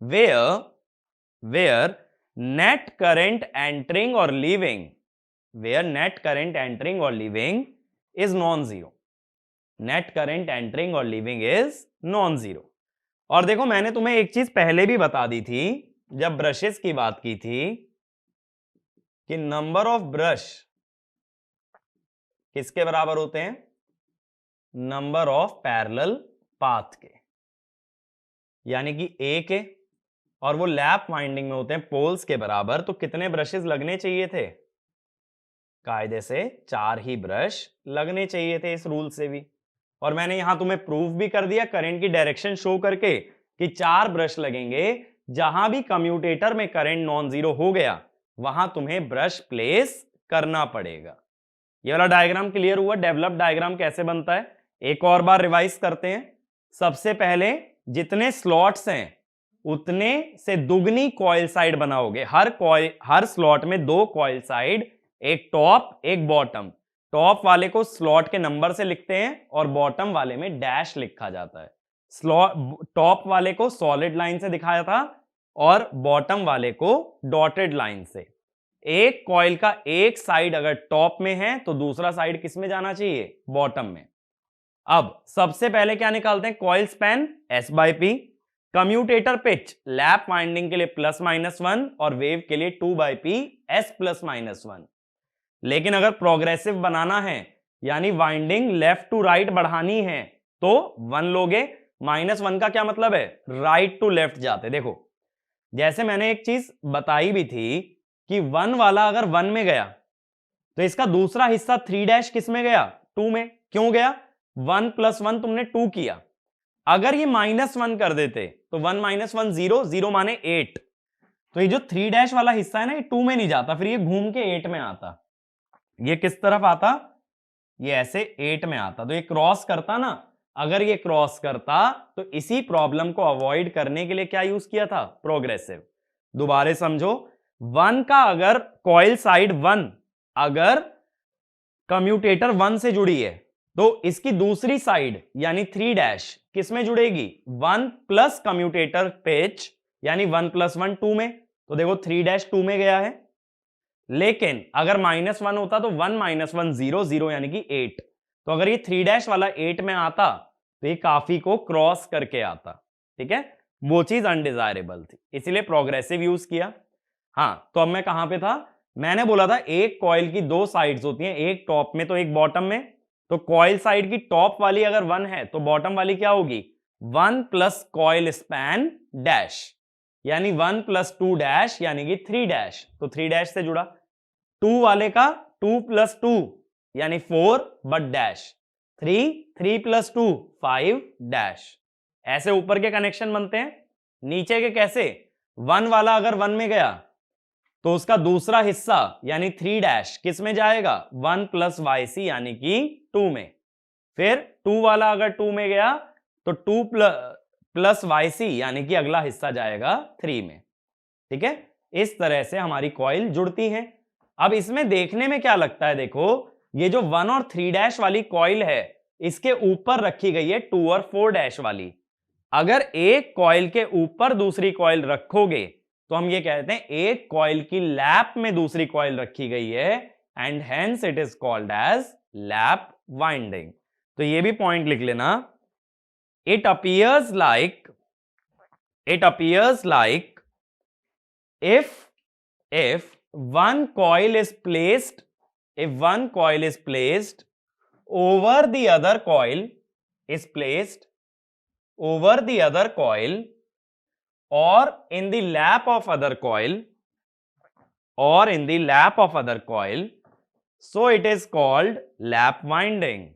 where net current entering or leaving is non-zero. Net current entering or leaving is non-zero. और देखो मैंने तुम्हें एक चीज पहले भी बता दी थी जब ब्रशेस की बात की थी कि नंबर ऑफ ब्रश किसके बराबर होते हैं, नंबर ऑफ पैरेलल पाथ के, यानी कि ए के, और वो लैप वाइंडिंग में होते हैं पोल्स के बराबर। तो कितने ब्रशेस लगने चाहिए थे, कायदे से 4 ही ब्रश लगने चाहिए थे इस रूल से भी। और मैंने यहां तुम्हें प्रूफ भी कर दिया करंट की डायरेक्शन शो करके कि 4 ब्रश लगेंगे। जहां भी कम्यूटेटर में करंट नॉन जीरो हो गया वहां तुम्हें ब्रश प्लेस करना पड़ेगा। ये वाला डायग्राम क्लियर हुआ, डेवलप डायग्राम कैसे बनता है, एक और बार रिवाइज करते हैं। सबसे पहले जितने स्लॉट्स हैं उतने से दुगनी कॉइल साइड बनाओगे। हर स्लॉट में 2 कॉइल साइड, एक टॉप एक बॉटम। टॉप वाले को स्लॉट के नंबर से लिखते हैं और बॉटम वाले में डैश लिखा जाता है। टॉप वाले को सॉलिड लाइन से दिखाया था और बॉटम वाले को डॉटेड लाइन से। एक कॉइल का एक साइड अगर टॉप में है तो दूसरा साइड किस में जाना चाहिए, बॉटम में। अब सबसे पहले क्या निकालते हैं, coil span S/P, commutator pitch lap winding के लिए +-1 और वेव के लिए 2/P S+-1। लेकिन अगर प्रोग्रेसिव बनाना है यानी वाइंडिंग लेफ्ट टू राइट बढ़ानी है तो 1 लोगे। -1 का क्या मतलब है, राइट टू लेफ्ट जाते। देखो जैसे मैंने एक चीज बताई भी थी कि 1 वाला अगर 1 में गया तो इसका दूसरा हिस्सा 3 डैश किस में गया, 2 में। क्यों गया, 1 + 1 तुमने 2 किया। अगर ये -1 कर देते तो 1 - 1 0, 0 माने 8, तो ये जो 3 डैश वाला हिस्सा है ना, ये 2 में नहीं जाता, फिर ये घूम के 8 में आता। ये किस तरफ आता? ये ऐसे 8 में आता, तो ये क्रॉस करता ना। अगर ये क्रॉस करता तो इसी प्रॉब्लम को अवॉइड करने के लिए क्या यूज किया था? प्रोग्रेसिव। दोबारा समझो, 1 का अगर कॉइल साइड 1 अगर कम्यूटेटर 1 से जुड़ी है, तो इसकी दूसरी साइड यानी 3 डैश किस में जुड़ेगी? 1 प्लस कम्यूटेटर पिच यानी 1 + 1 2 में। तो देखो 3 डैश 2 में गया है। लेकिन अगर -1 होता तो 1 - 1 0, 0 यानी कि 8। तो अगर ये 3 डैश वाला 8 में आता तो ये काफी को क्रॉस करके आता। ठीक है, वो चीज अनडिजायरेबल थी, इसीलिए प्रोग्रेसिव यूज किया। हाँ, तो अब मैं कहां पे था? मैंने बोला था एक कॉइल की 2 साइड्स होती हैं, एक टॉप में तो एक बॉटम में। तो कॉइल साइड की टॉप वाली अगर 1 है तो बॉटम वाली क्या होगी? 1 प्लस कॉइल स्पैन डैश, यानी 1 + 2 डैश यानी कि 3 डैश। तो 3 डैश से जुड़ा। 2 वाले का 2 + 2 यानी 4 बट डैश। 3 + 2 5 डैश। ऐसे ऊपर के कनेक्शन बनते हैं। नीचे के कैसे? 1 वाला अगर 1 में गया तो उसका दूसरा हिस्सा यानी 3 डैश किस में जाएगा? 1 + YC यानी कि 2 में। फिर 2 वाला अगर 2 में गया तो 2 + YC यानी कि अगला हिस्सा जाएगा 3 में। ठीक है, इस तरह से हमारी कॉइल जुड़ती है। अब इसमें देखने में क्या लगता है? देखो, ये जो 1 और 3 डैश वाली कॉइल है, इसके ऊपर रखी गई है 2 और 4 डैश वाली। अगर एक कॉइल के ऊपर दूसरी कॉइल रखोगे तो हम ये कहते हैं एक कॉइल की लैप में दूसरी कॉइल रखी गई है, and hence it is called as lap winding. तो ये भी पॉइंट लिख लेना। It appears like if one coil is placed over the other coil or in the lap of other coil so it is called lap winding।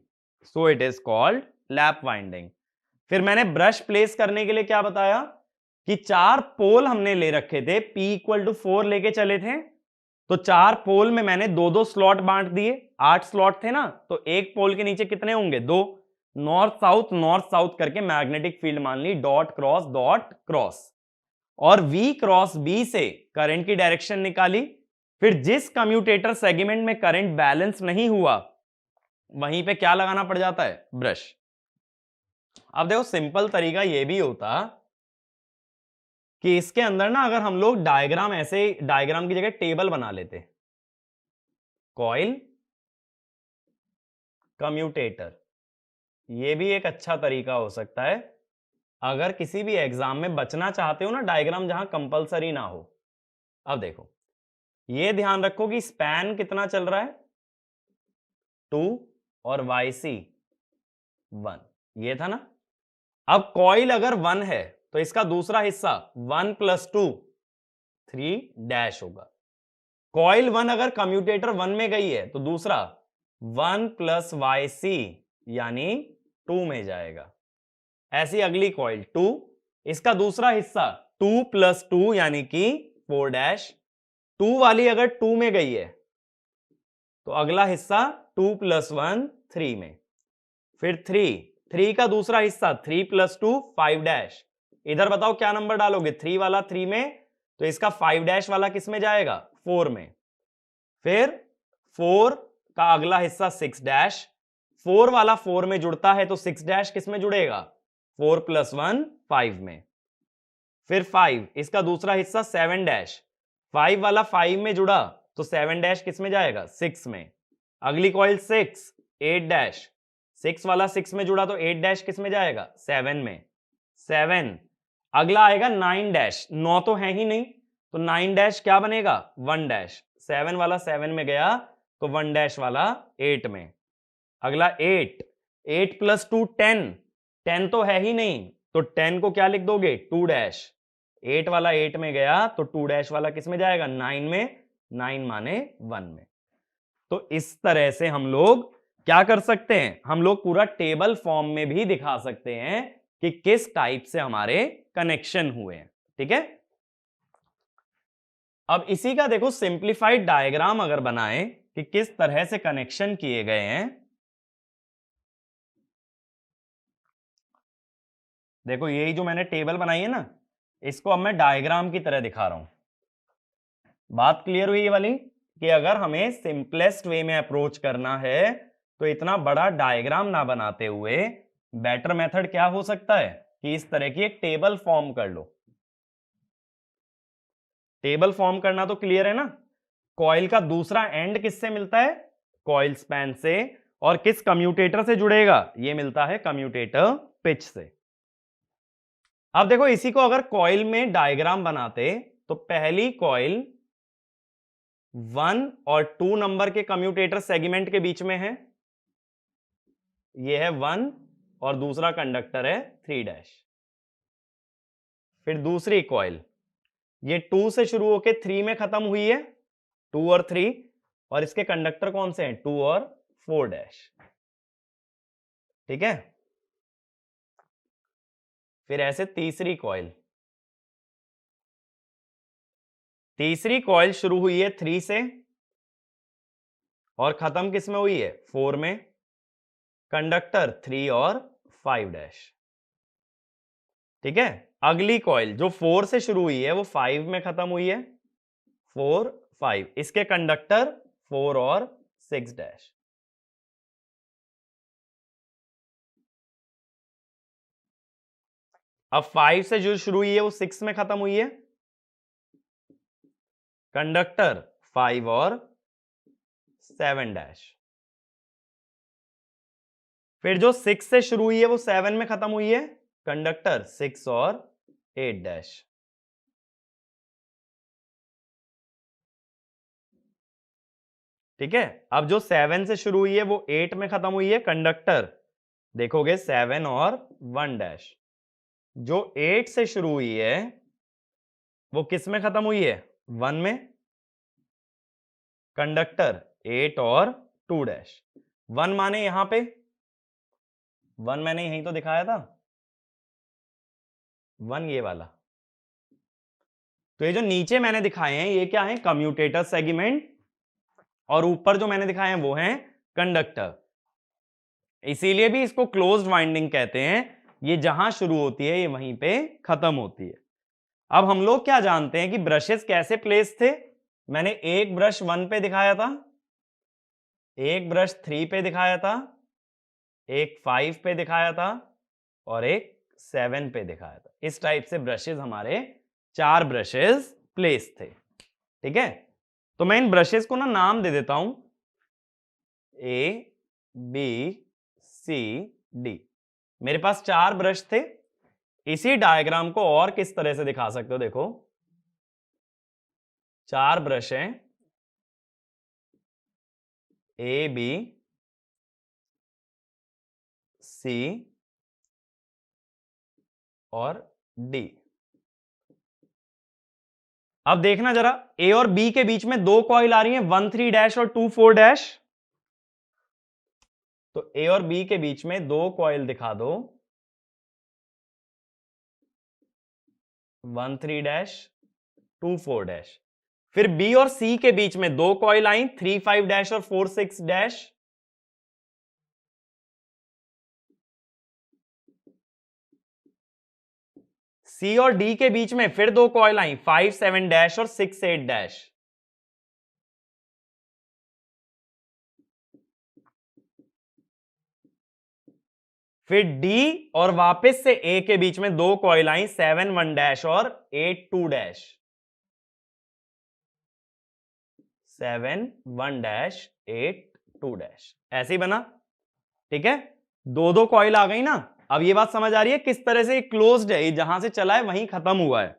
फिर मैंने brush place करने के लिए क्या बताया कि 4 पोल हमने ले रखे थे, P = 4 लेके चले थे। तो 4 पोल में मैंने 2-2 स्लॉट बांट दिए। 8 स्लॉट थे ना, तो एक पोल के नीचे कितने होंगे? 2। नॉर्थ साउथ करके मैग्नेटिक फील्ड मान ली, डॉट क्रॉस, और V क्रॉस B से करंट की डायरेक्शन निकाली। फिर जिस कम्यूटेटर सेगमेंट में करंट बैलेंस नहीं हुआ वहीं पे क्या लगाना पड़ जाता है? ब्रश। अब देखो, सिंपल तरीका यह भी होता कि इसके अंदर ना अगर हम लोग डायग्राम की जगह टेबल बना लेते, कॉइल, कम्यूटेटर, ये भी एक अच्छा तरीका हो सकता है अगर किसी भी एग्जाम में बचना चाहते हो ना, डायग्राम जहां कंपलसरी ना हो। अब देखो, ये ध्यान रखो कि स्पैन कितना चल रहा है? 2 और YC 1, ये था ना। अब कॉइल अगर 1 है तो इसका दूसरा हिस्सा 1 + 2 3 डैश होगा। कॉइल 1 अगर कम्यूटेटर 1 में गई है तो दूसरा 1 + YC यानी 2 में जाएगा। ऐसी अगली कॉइल 2, इसका दूसरा हिस्सा 2 + 2 यानी कि 4 डैश। 2 वाली अगर 2 में गई है तो अगला हिस्सा 2 + 1 3 में। फिर 3 का दूसरा हिस्सा 3 + 2 5 डैश। इधर बताओ क्या नंबर डालोगे? 3 वाला 3 में, तो इसका 5 डैश वाला किस में जाएगा? 4 में। फिर 4 का अगला हिस्सा 6 डैश। 4 वाला 4 में जुड़ता है तो 6 डैश किस में जुड़ेगा? 4 + 1 5 में। फिर 5, इसका दूसरा हिस्सा 7 डैश। 5 वाला 5 में जुड़ा तो 7 डैश किस में जाएगा? 6 में। अगली कॉइल 6 8 डैश। 6 वाला 6 में जुड़ा तो 8 डैश किस में जाएगा? 7 में। 7, अगला आएगा 9 डैश। 9 तो है ही नहीं, तो 9 डैश क्या बनेगा? 1 डैश। 7 वाला 7 में गया तो 1 डैश वाला 8 में। अगला 8 + 2 10, 10 तो है ही नहीं, तो 10 को क्या लिख दोगे? 2 डैश। 8 वाला 8 में गया तो 2 डैश वाला किस में जाएगा? 9 में। 9 माने 1 में। तो इस तरह से हम लोग क्या कर सकते हैं? हम लोग पूरा टेबल फॉर्म में भी दिखा सकते हैं कि किस टाइप से हमारे कनेक्शन हुए हैं। ठीक है, अब इसी का देखो सिंप्लीफाइड डायग्राम अगर बनाएं कि किस तरह से कनेक्शन किए गए हैं। देखो यही जो मैंने टेबल बनाई है ना, इसको अब मैं डायग्राम की तरह दिखा रहा हूं। बात क्लियर हुई ये वाली कि अगर हमें सिंपलेस्ट वे में अप्रोच करना है तो इतना बड़ा डायग्राम ना बनाते हुए बेटर मेथड क्या हो सकता है कि इस तरह की एक टेबल फॉर्म कर लो। टेबल फॉर्म करना तो क्लियर है ना। कॉइल का दूसरा एंड किससे मिलता है? कॉइल स्पैन से। और किस कम्यूटेटर से जुड़ेगा? ये मिलता है कम्यूटेटर पिच से। अब देखो इसी को अगर कॉइल में डायग्राम बनाते तो पहली कॉइल 1 और 2 नंबर के कम्यूटेटर सेगमेंट के बीच में है, ये है 1 और दूसरा कंडक्टर है 3 डैश। फिर दूसरी कॉइल ये 2 से शुरू होकर 3 में खत्म हुई है, 2 और 3, और इसके कंडक्टर कौन से हैं? 2 और 4 डैश। ठीक है, फिर ऐसे तीसरी कॉइल शुरू हुई है 3 से और खत्म किस में हुई है? 4 में, कंडक्टर 3 और 5 डैश। ठीक है, अगली कॉइल जो 4 से शुरू हुई है वो 5 में खत्म हुई है, 4 5, इसके कंडक्टर 4 और 6 डैश। अब 5 से जो शुरू हुई है वो 6 में खत्म हुई है, कंडक्टर 5 और 7 डैश। फिर जो 6 से शुरू हुई है वो 7 में खत्म हुई है, कंडक्टर 6 और 8 डैश। ठीक है, अब जो 7 से शुरू हुई है वो 8 में खत्म हुई है, कंडक्टर देखोगे 7 और 1 डैश। जो 8 से शुरू हुई है वो किस में खत्म हुई है? 1 में, कंडक्टर 8 और 2 डैश। 1 माने यहां पे 1 मैंने यहीं तो दिखाया था, 1 ये वाला। तो ये जो नीचे मैंने दिखाए हैं ये क्या है? कम्यूटेटर सेगमेंट, और ऊपर जो मैंने दिखाए हैं वो हैं कंडक्टर। इसीलिए भी इसको क्लोज्ड वाइंडिंग कहते हैं। ये जहां शुरू होती है ये वहीं पे खत्म होती है। अब हम लोग क्या जानते हैं कि ब्रशेस कैसे प्लेस थे? मैंने एक ब्रश 1 पे दिखाया था, एक ब्रश 3 पे दिखाया था, एक 5 पे दिखाया था और एक 7 पे दिखाया था। इस टाइप से ब्रशेस हमारे 4 ब्रशेस प्लेस थे। ठीक है, तो मैं इन ब्रशेस को ना नाम दे देता हूं, ए बी सी डी। मेरे पास 4 ब्रश थे। इसी डायग्राम को और किस तरह से दिखा सकते हो? देखो 4 ब्रश हैं, ए बी सी और डी। अब देखना जरा, ए और बी के बीच में 2 कॉइल आ रही हैं, 1 3 डैश और 2 4 डैश। तो ए और बी के बीच में 2 कॉइल दिखा दो, 1 3 डैश 2 4 डैश। फिर बी और सी के बीच में 2 कॉइल आई, 3 5 डैश और 4 6 डैश। सी और डी के बीच में फिर 2 कॉइल आई, 5 7 डैश और 6 8 डैश। फिर डी और वापस से ए के बीच में 2 कॉइल आई, 7 1 डैश और 8 2 डैश। 7 1 डैश 8 2 डैश, ऐसे ही बना। ठीक है, 2 कॉइल आ गई ना। अब ये बात समझ आ रही है किस तरह से क्लोज्ड है, जहां से चला है वहीं खत्म हुआ है।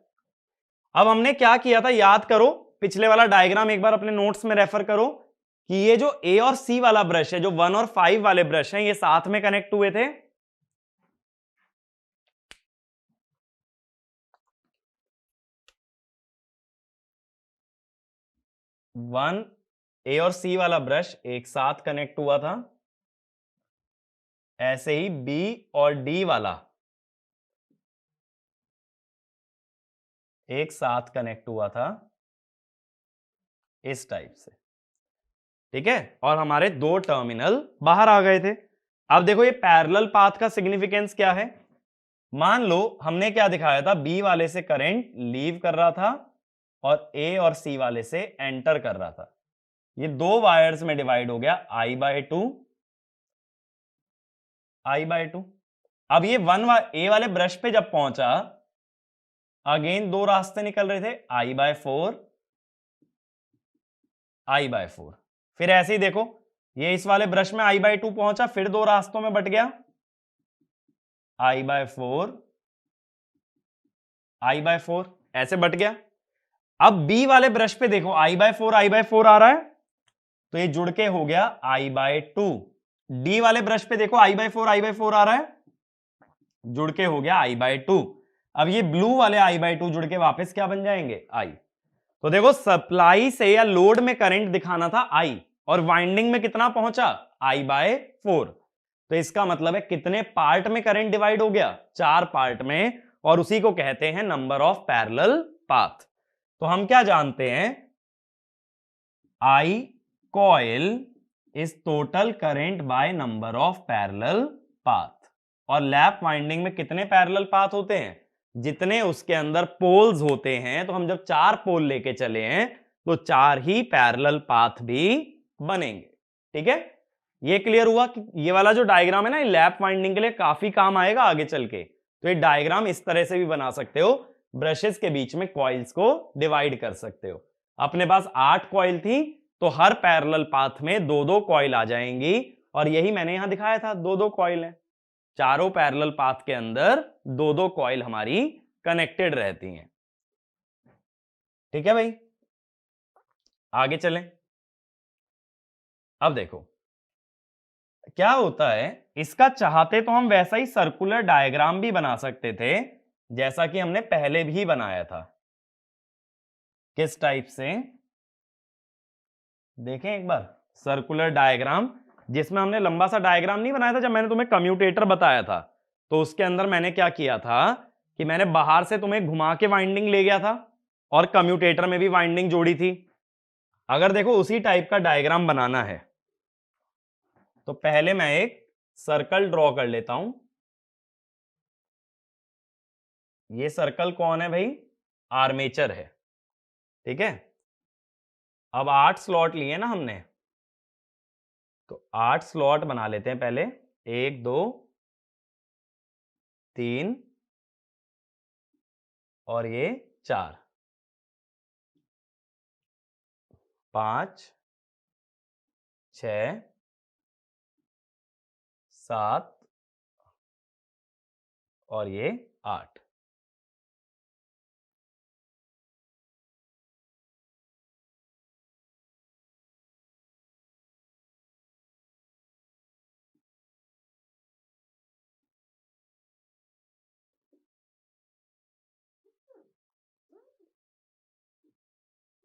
अब हमने क्या किया था याद करो, पिछले वाला डायग्राम एक बार अपने नोट्स में रेफर करो कि ये जो ए और सी वाला ब्रश है, जो 1 और 5 वाले ब्रश हैं, ये साथ में कनेक्ट हुए थे। वन ए और सी वाला ब्रश एक साथ कनेक्ट हुआ था। ऐसे ही बी और डी वाला एक साथ कनेक्ट हुआ था इस टाइप से, ठीक है, और हमारे दो टर्मिनल बाहर आ गए थे। अब देखो ये पैरेलल पाथ का सिग्निफिकेंस क्या है। मान लो हमने क्या दिखाया था, बी वाले से करंट लीव कर रहा था और ए और सी वाले से एंटर कर रहा था। ये दो वायर्स में डिवाइड हो गया I/2, I/2। अब ये ए वाले ब्रश पे जब पहुंचा, अगेन दो रास्ते निकल रहे थे, I/4, I/4। फिर ऐसे ही देखो, ये इस वाले ब्रश में I/2 पहुंचा, फिर दो रास्तों में बट गया, I/4, I/4, ऐसे बट गया। अब बी वाले ब्रश पे देखो I/4, I/4 आ रहा है, तो ये जुड़ के हो गया I/2। डी वाले ब्रश पे देखो I/4, I/4 आ रहा है, जुड़ के हो गया I/2। अब ये ब्लू वाले I/2 जुड़ के वापस क्या बन जाएंगे, I। तो देखो सप्लाई से या लोड में करंट दिखाना था I, और वाइंडिंग में कितना पहुंचा, I/4। तो इसका मतलब है कितने पार्ट में करंट डिवाइड हो गया, 4 पार्ट में, और उसी को कहते हैं नंबर ऑफ पैरेलल पाथ। तो हम क्या जानते हैं, I coil is total current by number of parallel path. और लैप वाइंडिंग में कितने पैरेलल पाथ होते हैं, जितने उसके अंदर पोल्स होते हैं। तो हम जब 4 पोल लेके चले हैं तो 4 ही पैरेलल पाथ भी बनेंगे, ठीक है। ये क्लियर हुआ कि ये वाला जो डायग्राम है ना, ये लैप वाइंडिंग के लिए काफी काम आएगा आगे चल के। तो ये डायग्राम इस तरह से भी बना सकते हो, ब्रशेस के बीच में कॉइल्स को डिवाइड कर सकते हो। अपने पास 8 कॉइल थी, तो हर पैरेलल पाथ में दो दो कॉइल आ जाएंगी, और यही मैंने यहां दिखाया था, दो दो कॉइल हैं। चारों पैरेलल पाथ के अंदर दो दो कॉइल हमारी कनेक्टेड रहती हैं, ठीक है भाई। आगे चलें। अब देखो क्या होता है, इसका चाहते तो हम वैसा ही सर्कुलर डायग्राम भी बना सकते थे, जैसा कि हमने पहले भी बनाया था। किस टाइप से, देखें एक बार, सर्कुलर डायग्राम, जिसमें हमने लंबा सा डायग्राम नहीं बनाया था जब मैंने तुम्हें कम्यूटेटर बताया था। तो उसके अंदर मैंने क्या किया था कि मैंने बाहर से तुम्हें घुमा के वाइंडिंग ले गया था, और कम्यूटेटर में भी वाइंडिंग जोड़ी थी। अगर देखो उसी टाइप का डायग्राम बनाना है, तो पहले मैं एक सर्कल ड्रॉ कर लेता हूं। ये सर्कल कौन है भाई, आर्मेचर है, ठीक है। अब 8 स्लॉट लिए ना हमने, तो 8 स्लॉट बना लेते हैं पहले, 1 2 3 और ये 4 5 6 7 और ये 8।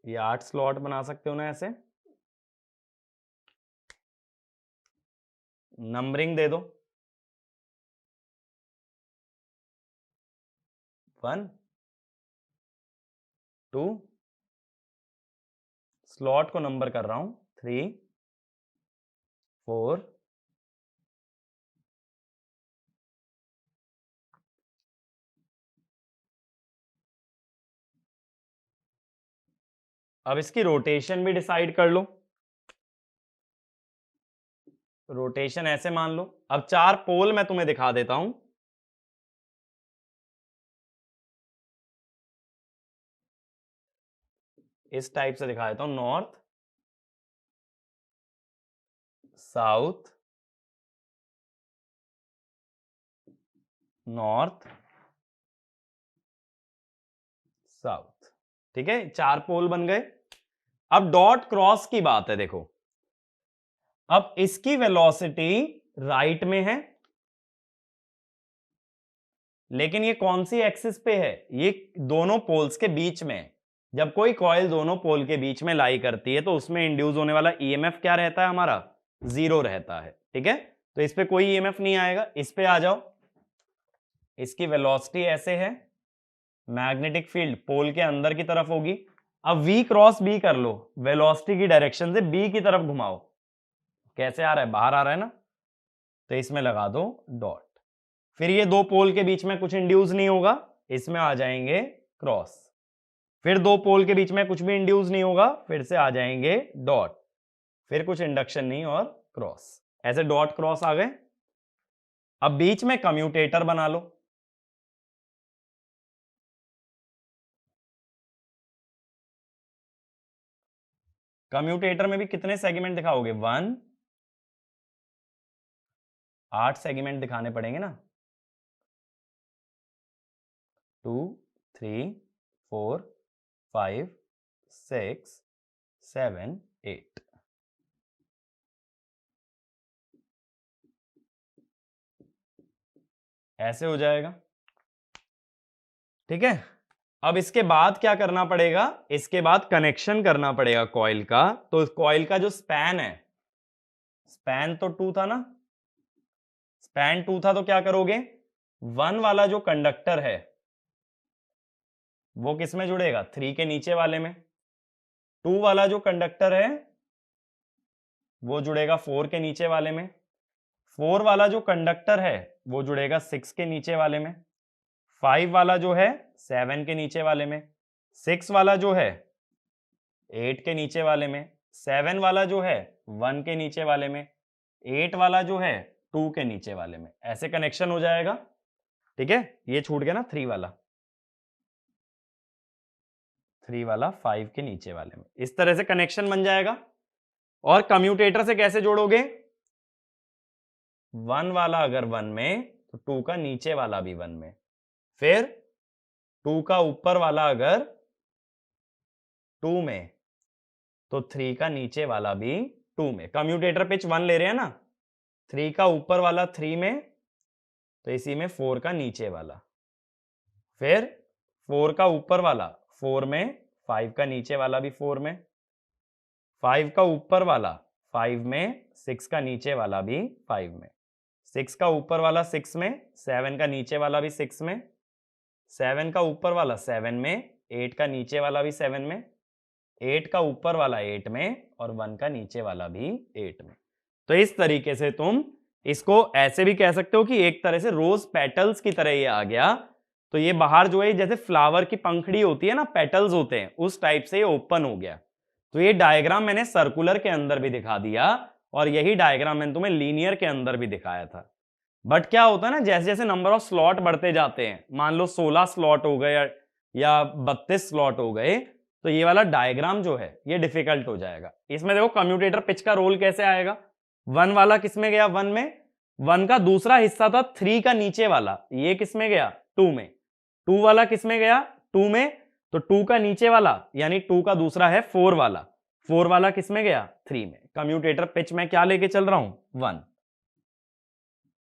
ये 8 स्लॉट बना सकते हो ना ऐसे, नंबरिंग दे दो, 1 2, स्लॉट को नंबर कर रहा हूं, 3 4 अब इसकी रोटेशन भी डिसाइड कर लो। रोटेशन ऐसे मान लो, अब 4 पोल मैं तुम्हें दिखा देता हूं। इस टाइप से दिखा देता हूं, नॉर्थ साउथ नॉर्थ साउथ, ठीक है। 4 पोल बन गए। अब डॉट क्रॉस की बात है, देखो अब इसकी वेलोसिटी राइट में है, लेकिन ये कौन सी एक्सिस पे है, ये दोनों पोल्स के बीच में। जब कोई कॉइल दोनों पोल के बीच में लाई करती है, तो उसमें इंड्यूस होने वाला ईएमएफ क्या रहता है, हमारा 0 रहता है, ठीक है। तो इस पे कोई ईएमएफ नहीं आएगा। इस पे आ जाओ, इसकी वेलोसिटी ऐसे है, मैग्नेटिक फील्ड पोल के अंदर की तरफ होगी। अब V क्रॉस B कर लो, वेलोसिटी की डायरेक्शन से B की तरफ घुमाओ। कैसे आ रहा है? बाहर आ रहा है ना, तो इसमें लगा दो डॉट। फिर ये दो पोल के बीच में कुछ इंड्यूस नहीं होगा, इसमें आ जाएंगे क्रॉस। फिर दो पोल के बीच में कुछ भी इंड्यूस नहीं होगा, फिर से आ जाएंगे डॉट। फिर कुछ इंडक्शन नहीं और क्रॉस। ऐसे डॉट क्रॉस आ गए। अब बीच में कम्यूटेटर बना लो। कम्यूटेटर में भी कितने सेगमेंट दिखाओगे? 1, 8 सेगमेंट दिखाने पड़ेंगे ना। 2, 3, 4, 5, 6, 7, 8। ऐसे हो जाएगा, ठीक है। अब इसके बाद क्या करना पड़ेगा? इसके बाद कनेक्शन करना पड़ेगा कॉइल का। तो कॉइल का जो स्पैन है, स्पैन तो 2 था ना, स्पैन 2 था, तो क्या करोगे? 1 वाला जो कंडक्टर है वो किस में जुड़ेगा? 3 के नीचे वाले में। 2 वाला जो कंडक्टर है वो जुड़ेगा 4 के नीचे वाले में। 4 वाला जो कंडक्टर है वो जुड़ेगा 6 के नीचे वाले में। 5 वाला जो है 7 के नीचे वाले में। 6 वाला जो है 8 के नीचे वाले में। 7 वाला जो है 1 के नीचे वाले में। 8 वाला जो है 2 के नीचे वाले में। ऐसे कनेक्शन हो जाएगा, ठीक है। ये छूट गया ना 3 वाला, 3 वाला 5 के नीचे वाले में। इस तरह से कनेक्शन बन जाएगा। और कम्यूटेटर से कैसे जोड़ोगे? 1 वाला अगर 1 में तो 2 का नीचे वाला भी 1 में। फिर 2 का ऊपर वाला अगर 2 में तो 3 का नीचे वाला भी 2 में। कम्यूटेटर पिच 1 ले रहे हैं ना, 3 का ऊपर वाला 3 में, तो इसी में 4 का नीचे वाला। फिर 4 का ऊपर वाला 4 में, 5 का नीचे वाला भी 4 में। 5 का ऊपर वाला 5 में, 6 का नीचे वाला भी 5 में। 6 का ऊपर वाला 6 में, 7 का नीचे वाला भी 6 में। 7 का ऊपर वाला 7 में, 8 का नीचे वाला भी 7 में। 8 का ऊपर वाला 8 में और 1 का नीचे वाला भी 8 में। तो इस तरीके से तुम इसको ऐसे भी कह सकते हो कि एक तरह से रोज पेटल्स की तरह ये आ गया। तो ये बाहर जो है जैसे फ्लावर की पंखड़ी होती है ना, पेटल्स होते हैं, उस टाइप से ये ओपन हो गया। तो ये डायग्राम मैंने सर्कुलर के अंदर भी दिखा दिया और यही डायग्राम मैंने तुम्हें लीनियर के अंदर भी दिखाया था। बट क्या होता है ना, जैसे जैसे नंबर ऑफ स्लॉट बढ़ते जाते हैं, मान लो 16 स्लॉट हो गए या 32 स्लॉट हो गए, तो ये वाला डायग्राम जो है ये डिफिकल्ट हो जाएगा। इसमें देखो कम्यूटेटर पिच का रोल कैसे आएगा। 1 वाला किस में गया? 1 में। 1 का दूसरा हिस्सा था 3 का नीचे वाला, ये किस में गया? 2 में। 2 वाला किस में गया? 2 में। तो 2 का नीचे वाला यानी 2 का दूसरा है 4 वाला, 4 वाला किस में गया? 3 में। कम्यूटेटर पिच में क्या लेके चल रहा हूं? 1।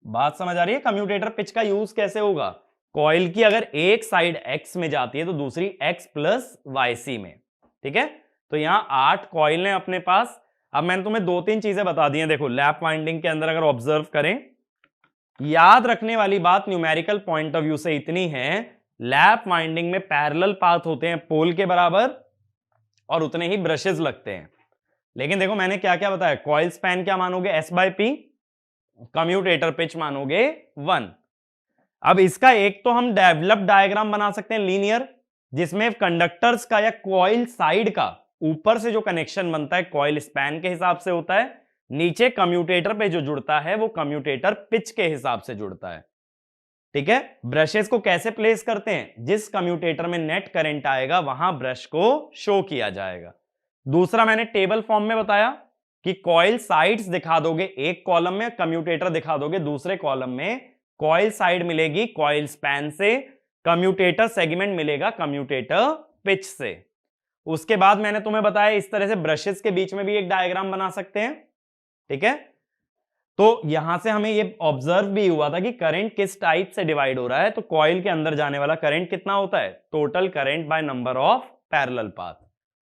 बात समझ आ रही है? कम्यूटेटर पिच का यूज कैसे होगा? कॉइल की अगर एक साइड x में जाती है तो दूसरी x प्लस yc में, ठीक है। तो यहां 8 कॉइल हैं अपने पास। अब मैंने तुम्हें 2-3 चीजें बता दी हैं। देखो लैप वाइंडिंग के अंदर अगर ऑब्जर्व करें, याद रखने वाली बात न्यूमेरिकल पॉइंट ऑफ व्यू से इतनी है, लैप वाइंडिंग में पैरेलल पाथ होते हैं पोल के बराबर और उतने ही ब्रशेस लगते हैं। लेकिन देखो मैंने क्या क्या बताया, कॉइल स्पैन क्या मानोगे? S/P, कम्यूटेटर पिच मानोगे 1। अब इसका एक तो हम डेवलप डायग्राम बना सकते हैं लीनियर, जिसमें कंडक्टर्स का या कॉइल साइड का ऊपर से जो कनेक्शन बनता है कॉइल स्पैन के हिसाब से होता है, नीचे कम्यूटेटर पे जो जुड़ता है वो कम्यूटेटर पिच के हिसाब से जुड़ता है, ठीक है। ब्रशेस को कैसे प्लेस करते हैं? जिस कम्यूटेटर में नेट करंट आएगा वहां ब्रश को शो किया जाएगा। दूसरा मैंने टेबल फॉर्म में बताया कि कॉइल साइड्स दिखा दोगे एक कॉलम में, कम्यूटेटर दिखा दोगे दूसरे कॉलम में। कॉइल साइड मिलेगी कॉइल स्पैन से, कम्यूटेटर सेगमेंट मिलेगा कम्यूटेटर पिच से। उसके बाद मैंने तुम्हें बताया इस तरह से ब्रशेस के बीच में भी एक डायग्राम बना सकते हैं, ठीक है। तो यहां से हमें ये ऑब्जर्व भी हुआ था कि करंट किस टाइप से डिवाइड हो रहा है। तो कॉइल के अंदर जाने वाला करंट कितना होता है? Total current by number of parallel path.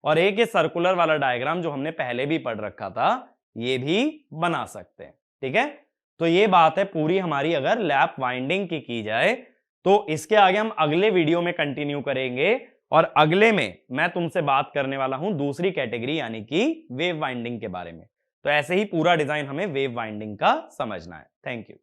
और एक ये सर्कुलर वाला डायग्राम जो हमने पहले भी पढ़ रखा था, ये भी बना सकते हैं, ठीक है। तो ये बात है पूरी हमारी अगर लैप वाइंडिंग की जाए तो इसके आगे हम अगले वीडियो में कंटिन्यू करेंगे और अगले में मैं तुमसे बात करने वाला हूं दूसरी कैटेगरी यानी कि वेव वाइंडिंग के बारे में। तो ऐसे ही पूरा डिजाइन हमें वेव वाइंडिंग का समझना है। Thank you.